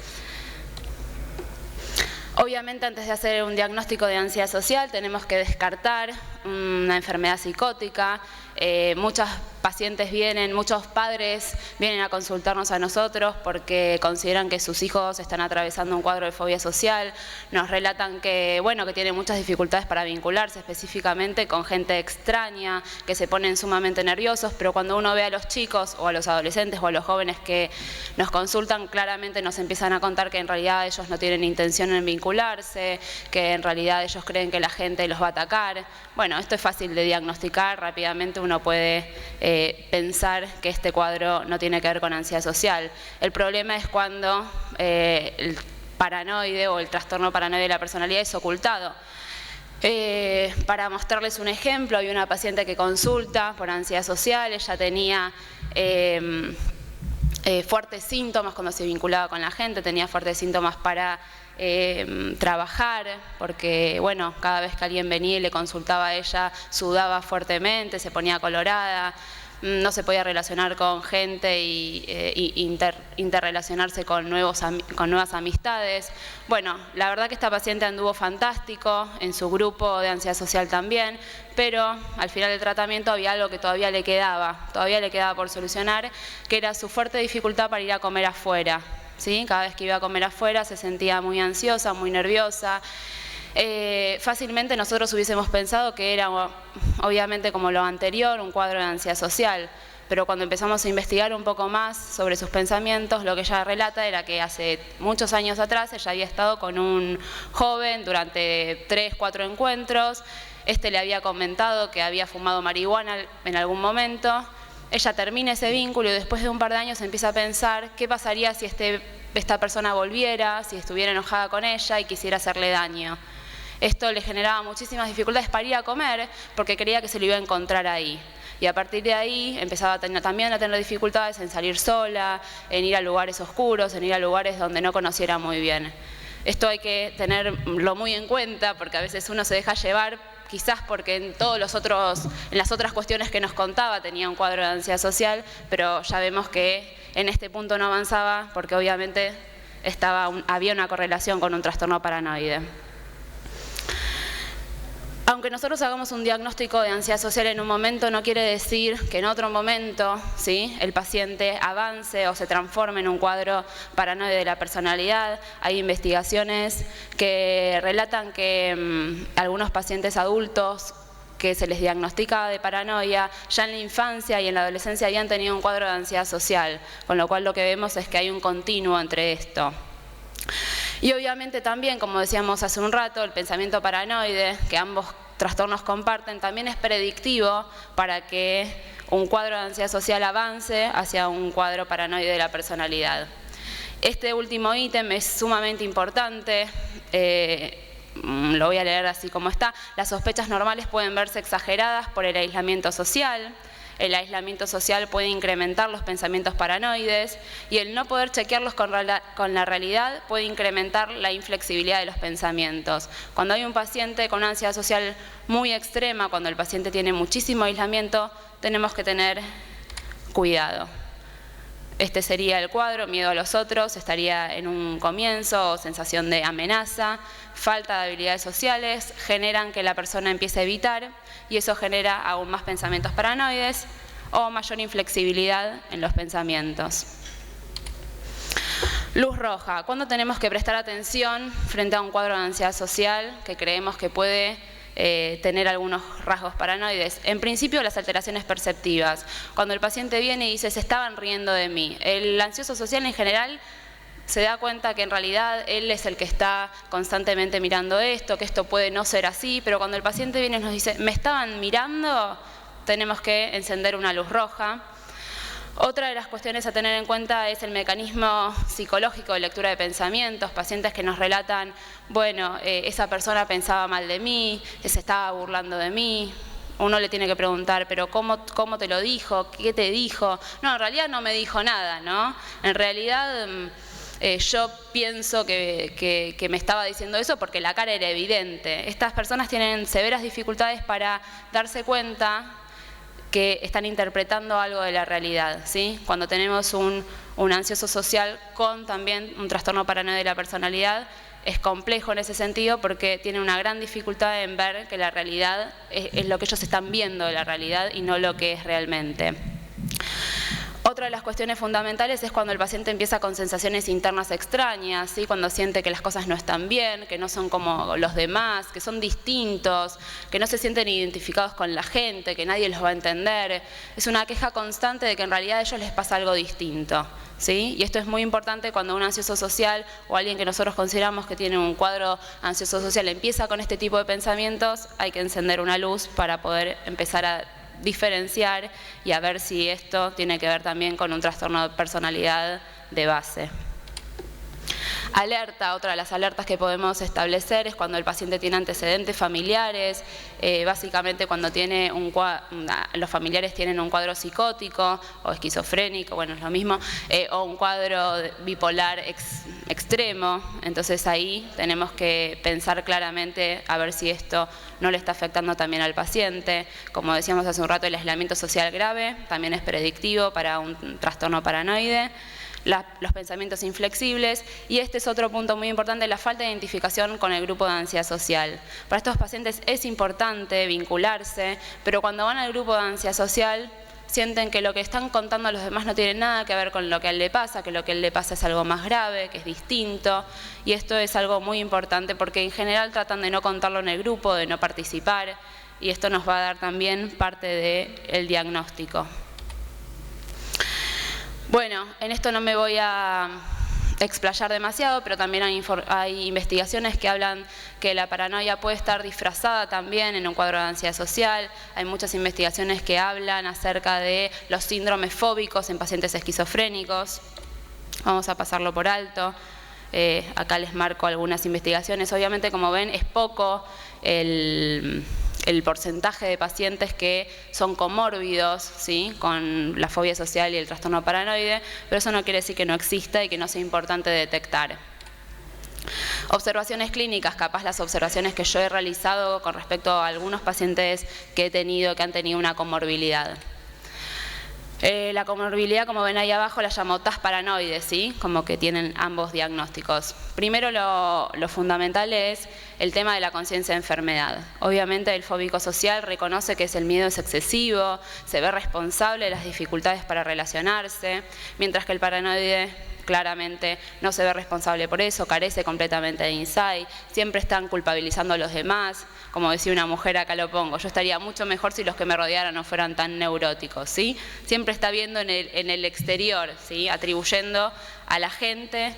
Obviamente, antes de hacer un diagnóstico de ansiedad social tenemos que descartar una enfermedad psicótica. Muchos padres vienen a consultarnos a nosotros porque consideran que sus hijos están atravesando un cuadro de fobia social. Nos relatan que tienen muchas dificultades para vincularse, específicamente con gente extraña, que se ponen sumamente nerviosos, pero cuando uno ve a los chicos o a los adolescentes o a los jóvenes que nos consultan, claramente nos empiezan a contar que en realidad ellos no tienen intención en vincularse, que en realidad ellos creen que la gente los va a atacar. Bueno, esto es fácil de diagnosticar, rápidamente uno puede pensar que este cuadro no tiene que ver con ansiedad social. El problema es cuando el paranoide o el trastorno paranoide de la personalidad es ocultado. Para mostrarles un ejemplo, hay una paciente que consulta por ansiedad social. Ella tenía fuertes síntomas cuando se vinculaba con la gente, tenía fuertes síntomas para trabajar, porque cada vez que alguien venía y le consultaba a ella, sudaba fuertemente, se ponía colorada, no se podía relacionar con gente y interrelacionarse con nuevas amistades. Bueno, la verdad que esta paciente anduvo fantástico, en su grupo de ansiedad social también, pero al final del tratamiento había algo que todavía le quedaba por solucionar, que era su fuerte dificultad para ir a comer afuera. ¿Sí? Cada vez que iba a comer afuera se sentía muy ansiosa, muy nerviosa. Fácilmente nosotros hubiésemos pensado que era, obviamente como lo anterior, un cuadro de ansiedad social, pero cuando empezamos a investigar un poco más sobre sus pensamientos, lo que ella relata era que hace muchos años atrás ella había estado con un joven durante 3, 4 encuentros. Este le había comentado que había fumado marihuana en algún momento. Ella termina ese vínculo y después de un par de años empieza a pensar qué pasaría si esta persona volviera, si estuviera enojada con ella y quisiera hacerle daño. Esto le generaba muchísimas dificultades para ir a comer porque creía que se lo iba a encontrar ahí. Y a partir de ahí empezaba también a tener dificultades en salir sola, en ir a lugares oscuros, en ir a lugares donde no conociera muy bien. Esto hay que tenerlo muy en cuenta porque a veces uno se deja llevar, quizás porque en las otras cuestiones que nos contaba tenía un cuadro de ansiedad social, pero ya vemos que en este punto no avanzaba porque obviamente había una correlación con un trastorno paranoide. Aunque nosotros hagamos un diagnóstico de ansiedad social en un momento, no quiere decir que en otro momento, ¿sí?, el paciente avance o se transforme en un cuadro paranoide de la personalidad. Hay investigaciones que relatan que algunos pacientes adultos que se les diagnostica de paranoia, ya en la infancia y en la adolescencia habían tenido un cuadro de ansiedad social, con lo cual lo que vemos es que hay un continuo entre esto. Y obviamente también, como decíamos hace un rato, el pensamiento paranoide, que ambos trastornos comparten, también es predictivo para que un cuadro de ansiedad social avance hacia un cuadro paranoide de la personalidad. Este último ítem es sumamente importante. Lo voy a leer así como está. Las sospechas normales pueden verse exageradas por el aislamiento social. El aislamiento social puede incrementar los pensamientos paranoides y el no poder chequearlos con la realidad puede incrementar la inflexibilidad de los pensamientos. Cuando hay un paciente con una ansiedad social muy extrema, cuando el paciente tiene muchísimo aislamiento, tenemos que tener cuidado. Este sería el cuadro, miedo a los otros, estaría en un comienzo, sensación de amenaza, falta de habilidades sociales, generan que la persona empiece a evitar y eso genera aún más pensamientos paranoides o mayor inflexibilidad en los pensamientos. Luz roja, ¿cuándo tenemos que prestar atención frente a un cuadro de ansiedad social que creemos que puede tener algunos rasgos paranoides? En principio, las alteraciones perceptivas. Cuando el paciente viene y dice, se estaban riendo de mí. El ansioso social en general se da cuenta que en realidad él es el que está constantemente mirando esto, que esto puede no ser así, pero cuando el paciente viene y nos dice, me estaban mirando, tenemos que encender una luz roja. Otra de las cuestiones a tener en cuenta es el mecanismo psicológico de lectura de pensamientos, pacientes que nos relatan, bueno, esa persona pensaba mal de mí, se estaba burlando de mí. Uno le tiene que preguntar, pero ¿cómo te lo dijo? ¿Qué te dijo? No, en realidad no me dijo nada, ¿no? En realidad yo pienso que me estaba diciendo eso porque la cara era evidente. Estas personas tienen severas dificultades para darse cuenta que están interpretando algo de la realidad, ¿sí? Cuando tenemos un ansioso social con también un trastorno paranoide de la personalidad, es complejo en ese sentido porque tiene una gran dificultad en ver que la realidad es lo que ellos están viendo de la realidad y no lo que es realmente. Otra de las cuestiones fundamentales es cuando el paciente empieza con sensaciones internas extrañas, ¿sí? Cuando siente que las cosas no están bien, que no son como los demás, que son distintos, que no se sienten identificados con la gente, que nadie los va a entender. Es una queja constante de que en realidad a ellos les pasa algo distinto, ¿sí? Y esto es muy importante cuando un ansioso social o alguien que nosotros consideramos que tiene un cuadro ansioso social empieza con este tipo de pensamientos, hay que encender una luz para poder empezar a diferenciar y a ver si esto tiene que ver también con un trastorno de personalidad de base. Alerta, otra de las alertas que podemos establecer es cuando el paciente tiene antecedentes familiares, básicamente cuando tiene los familiares tienen un cuadro psicótico o esquizofrénico, bueno, es lo mismo, o un cuadro bipolar extremo. Entonces ahí tenemos que pensar claramente a ver si esto no le está afectando también al paciente. Como decíamos hace un rato, el aislamiento social grave también es predictivo para un trastorno paranoide. Los pensamientos inflexibles, y este es otro punto muy importante, la falta de identificación con el grupo de ansiedad social. Para estos pacientes es importante vincularse, pero cuando van al grupo de ansiedad social sienten que lo que están contando a los demás no tiene nada que ver con lo que a él le pasa, que lo que a él le pasa es algo más grave, que es distinto, y esto es algo muy importante porque en general tratan de no contarlo en el grupo, de no participar, y esto nos va a dar también parte del diagnóstico. Bueno, en esto no me voy a explayar demasiado, pero también hay investigaciones que hablan que la paranoia puede estar disfrazada también en un cuadro de ansiedad social. Hay muchas investigaciones que hablan acerca de los síndromes fóbicos en pacientes esquizofrénicos. Vamos a pasarlo por alto. Acá les marco algunas investigaciones. Obviamente, como ven, es poco el porcentaje de pacientes que son comórbidos, ¿sí?, con la fobia social y el trastorno paranoide, pero eso no quiere decir que no exista y que no sea importante detectar. Observaciones clínicas, capaz las observaciones que yo he realizado con respecto a algunos pacientes que han tenido una comorbilidad. La comorbilidad, como ven ahí abajo, la llamo TAS paranoide, ¿sí? Como que tienen ambos diagnósticos. Primero lo fundamental es el tema de la conciencia de enfermedad. Obviamente el fóbico social reconoce que el miedo es excesivo, se ve responsable de las dificultades para relacionarse, mientras que el paranoide claramente no se ve responsable por eso, carece completamente de insight, siempre están culpabilizando a los demás. Como decía una mujer, acá lo pongo, yo estaría mucho mejor si los que me rodearan no fueran tan neuróticos, ¿sí? Siempre está viendo en el exterior, ¿sí? Atribuyendo a la gente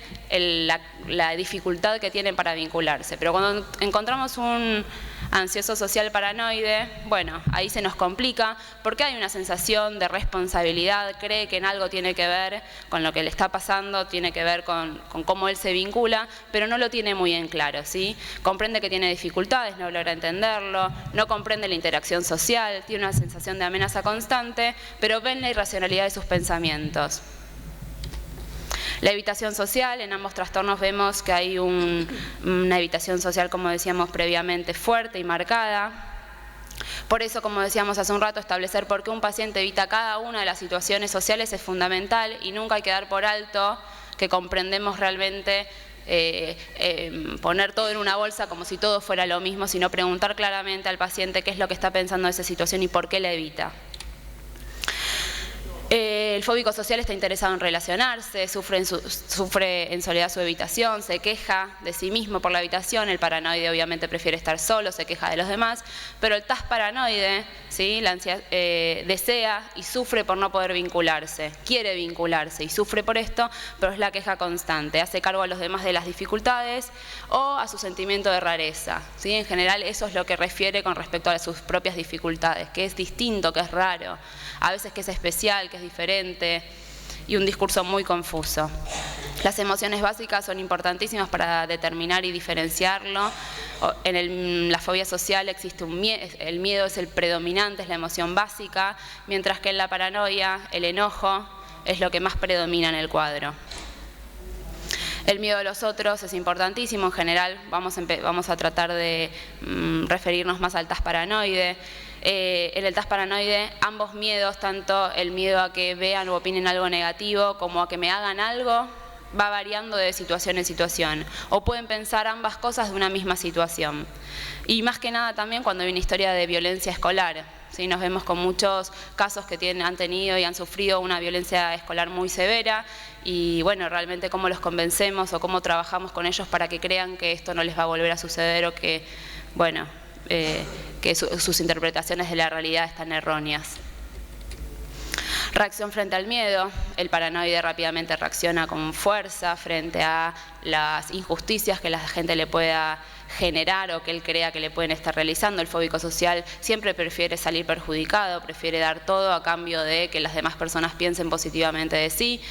la dificultad que tienen para vincularse. Pero cuando encontramos un ansioso social paranoide, bueno, ahí se nos complica porque hay una sensación de responsabilidad, cree que en algo tiene que ver con lo que le está pasando, tiene que ver con cómo él se vincula, pero no lo tiene muy en claro, ¿sí? Comprende que tiene dificultades, no logra entenderlo, no comprende la interacción social, tiene una sensación de amenaza constante, pero ve en la irracionalidad de sus pensamientos. La evitación social, en ambos trastornos vemos que hay una evitación social, como decíamos previamente, fuerte y marcada. Por eso, como decíamos hace un rato, establecer por qué un paciente evita cada una de las situaciones sociales es fundamental y nunca hay que dar por alto que comprendemos realmente poner todo en una bolsa como si todo fuera lo mismo, sino preguntar claramente al paciente qué es lo que está pensando de esa situación y por qué la evita. El fóbico social está interesado en relacionarse, sufre en soledad su evitación, se queja de sí mismo por la evitación, el paranoide obviamente prefiere estar solo, se queja de los demás, pero el TAS paranoide, ¿sí? Desea y sufre por no poder vincularse, quiere vincularse y sufre por esto, pero es la queja constante, hace cargo a los demás de las dificultades o a su sentimiento de rareza, ¿sí? En general eso es lo que refiere con respecto a sus propias dificultades, que es distinto, que es raro, a veces que es especial, que es diferente y un discurso muy confuso. Las emociones básicas son importantísimas para determinar y diferenciarlo. En la fobia social existe un miedo, el miedo es el predominante, es la emoción básica, mientras que en la paranoia el enojo es lo que más predomina en el cuadro. El miedo a los otros es importantísimo, en general vamos a tratar de referirnos más al TAS paranoide. En el TAS paranoide ambos miedos, tanto el miedo a que vean o opinen algo negativo como a que me hagan algo, va variando de situación en situación. O pueden pensar ambas cosas de una misma situación. Y más que nada también cuando hay una historia de violencia escolar. ¿Sí? Nos vemos con muchos casos que han tenido y han sufrido una violencia escolar muy severa y bueno, realmente cómo los convencemos o cómo trabajamos con ellos para que crean que esto no les va a volver a suceder o que, bueno, que sus interpretaciones de la realidad están erróneas. Reacción frente al miedo. El paranoide rápidamente reacciona con fuerza frente a las injusticias que la gente le pueda generar o que él crea que le pueden estar realizando. El fóbico social siempre prefiere salir perjudicado, prefiere dar todo a cambio de que las demás personas piensen positivamente de sí.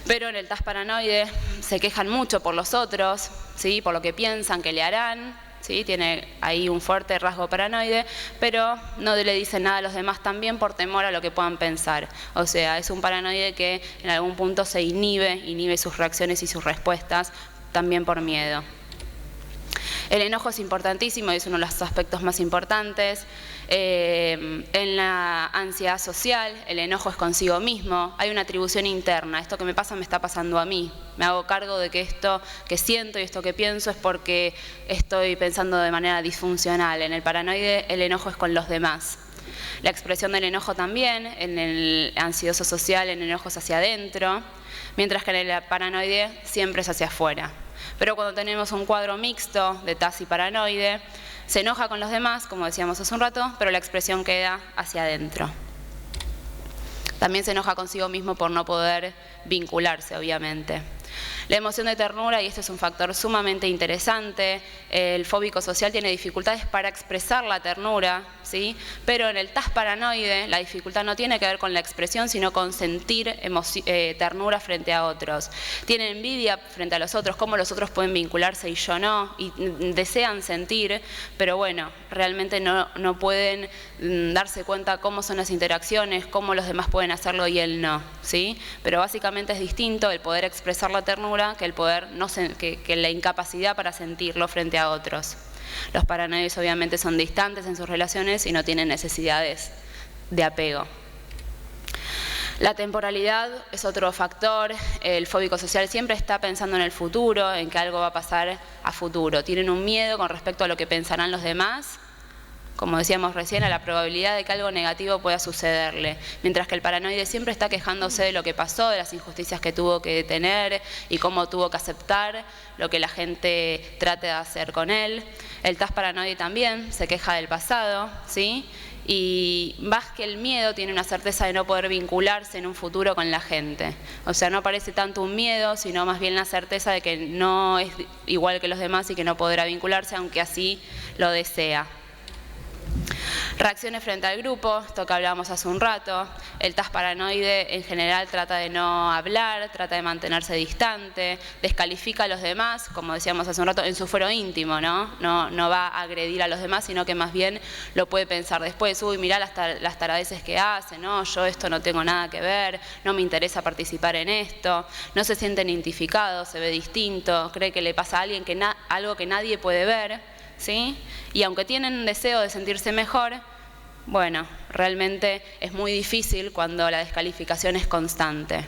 Pero en el TAS paranoide se quejan mucho por los otros, ¿sí? Por lo que piensan que le harán. ¿Sí? Tiene ahí un fuerte rasgo paranoide, pero no le dice nada a los demás también por temor a lo que puedan pensar. O sea, es un paranoide que en algún punto se inhibe sus reacciones y sus respuestas también por miedo. El enojo es importantísimo y es uno de los aspectos más importantes. En la ansiedad social, el enojo es consigo mismo, hay una atribución interna, esto que me pasa me está pasando a mí, me hago cargo de que esto que siento y esto que pienso es porque estoy pensando de manera disfuncional. En el paranoide el enojo es con los demás. La expresión del enojo también, en el ansioso social el enojo es hacia adentro, mientras que en el paranoide siempre es hacia afuera. Pero cuando tenemos un cuadro mixto de TAS y paranoide, se enoja con los demás, como decíamos hace un rato, pero la expresión queda hacia adentro. También se enoja consigo mismo por no poder vincularse, obviamente. La emoción de ternura, y este es un factor sumamente interesante, el fóbico social tiene dificultades para expresar la ternura, ¿sí? Pero en el TAS paranoide la dificultad no tiene que ver con la expresión, sino con sentir ternura frente a otros. Tiene envidia frente a los otros, cómo los otros pueden vincularse y yo no, y desean sentir, pero bueno, realmente no pueden darse cuenta cómo son las interacciones, cómo los demás pueden hacerlo y él no, ¿sí? Pero básicamente es distinto el poder expresar la ternura que el poder que la incapacidad para sentirlo frente a otros. Los paranoides obviamente son distantes en sus relaciones y no tienen necesidades de apego. La temporalidad es otro factor. El fóbico social siempre está pensando en el futuro, en que algo va a pasar a futuro. Tienen un miedo con respecto a lo que pensarán los demás, como decíamos recién, a la probabilidad de que algo negativo pueda sucederle. Mientras que el paranoide siempre está quejándose de lo que pasó, de las injusticias que tuvo que tener y cómo tuvo que aceptar lo que la gente trate de hacer con él. El TAS paranoide también se queja del pasado, ¿sí? Y más que el miedo tiene una certeza de no poder vincularse en un futuro con la gente. O sea, no parece tanto un miedo, sino más bien la certeza de que no es igual que los demás y que no podrá vincularse, aunque así lo desea. Reacciones frente al grupo, esto que hablábamos hace un rato. El TAS paranoide en general trata de no hablar, trata de mantenerse distante, descalifica a los demás, como decíamos hace un rato, en su fuero íntimo, ¿no? No va a agredir a los demás, sino que más bien lo puede pensar después. Uy, mirá las taradeces que hace, ¿no? Yo esto no tengo nada que ver, no me interesa participar en esto. No se siente identificado, se ve distinto, cree que le pasa a alguien algo que nadie puede ver, ¿sí? Y aunque tienen un deseo de sentirse mejor, bueno, realmente es muy difícil cuando la descalificación es constante.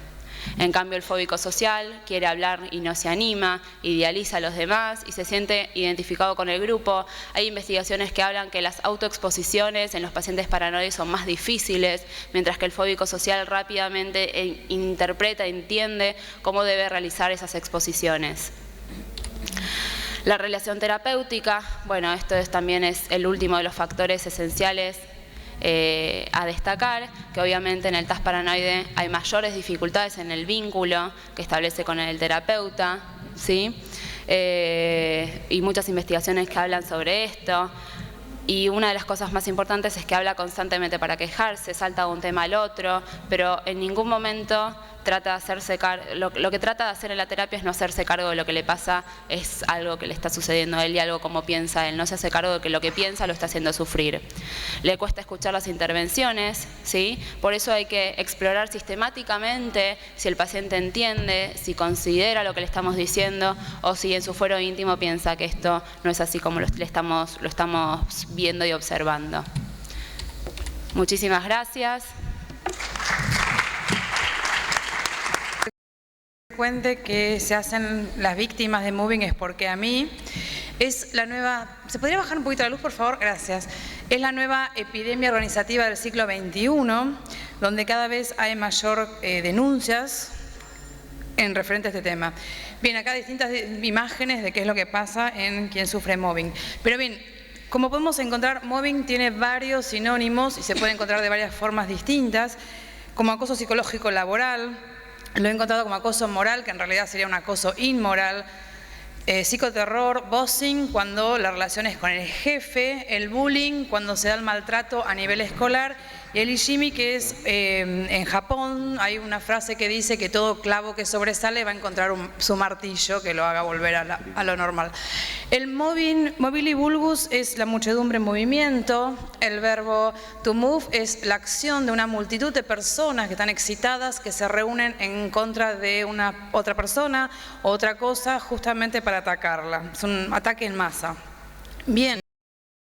En cambio, el fóbico social quiere hablar y no se anima, idealiza a los demás y se siente identificado con el grupo. Hay investigaciones que hablan que las autoexposiciones en los pacientes paranoides son más difíciles, mientras que el fóbico social rápidamente interpreta, entiende cómo debe realizar esas exposiciones. La relación terapéutica, bueno, también es el último de los factores esenciales a destacar, que obviamente en el TAS paranoide hay mayores dificultades en el vínculo que establece con el terapeuta, ¿sí? Y muchas investigaciones que hablan sobre esto. Y una de las cosas más importantes es que habla constantemente para quejarse, salta de un tema al otro, pero en ningún momento trata de hacerse cargo. Lo que trata de hacer en la terapia es no hacerse cargo de lo que le pasa, es algo que le está sucediendo a él y algo como piensa él. No se hace cargo de que lo que piensa lo está haciendo sufrir. Le cuesta escuchar las intervenciones, ¿sí? Por eso hay que explorar sistemáticamente si el paciente entiende, si considera lo que le estamos diciendo o si en su fuero íntimo piensa que esto no es así como lo estamos viendo y observando. Muchísimas gracias. Cuente que se hacen las víctimas de Moving es porque a mí es la nueva... ¿Se podría bajar un poquito la luz, por favor? Gracias. Es la nueva epidemia organizativa del siglo XXI, donde cada vez hay mayor denuncias en referente a este tema. Bien, acá distintas imágenes de qué es lo que pasa en quien sufre mobbing. Pero bien, como podemos encontrar, mobbing tiene varios sinónimos y se puede encontrar de varias formas distintas, como acoso psicológico laboral. Lo he encontrado como acoso moral, que en realidad sería un acoso inmoral, psicoterror, bossing, cuando la relación es con el jefe, el bullying, cuando se da el maltrato a nivel escolar, y el ishimi, que es en Japón, hay una frase que dice que todo clavo que sobresale va a encontrar su martillo que lo haga volver a lo normal. El mobili vulgus es la muchedumbre en movimiento, el verbo to move es la acción de una multitud de personas que están excitadas, que se reúnen en contra de otra persona o otra cosa justamente para atacarla. Es un ataque en masa. Bien.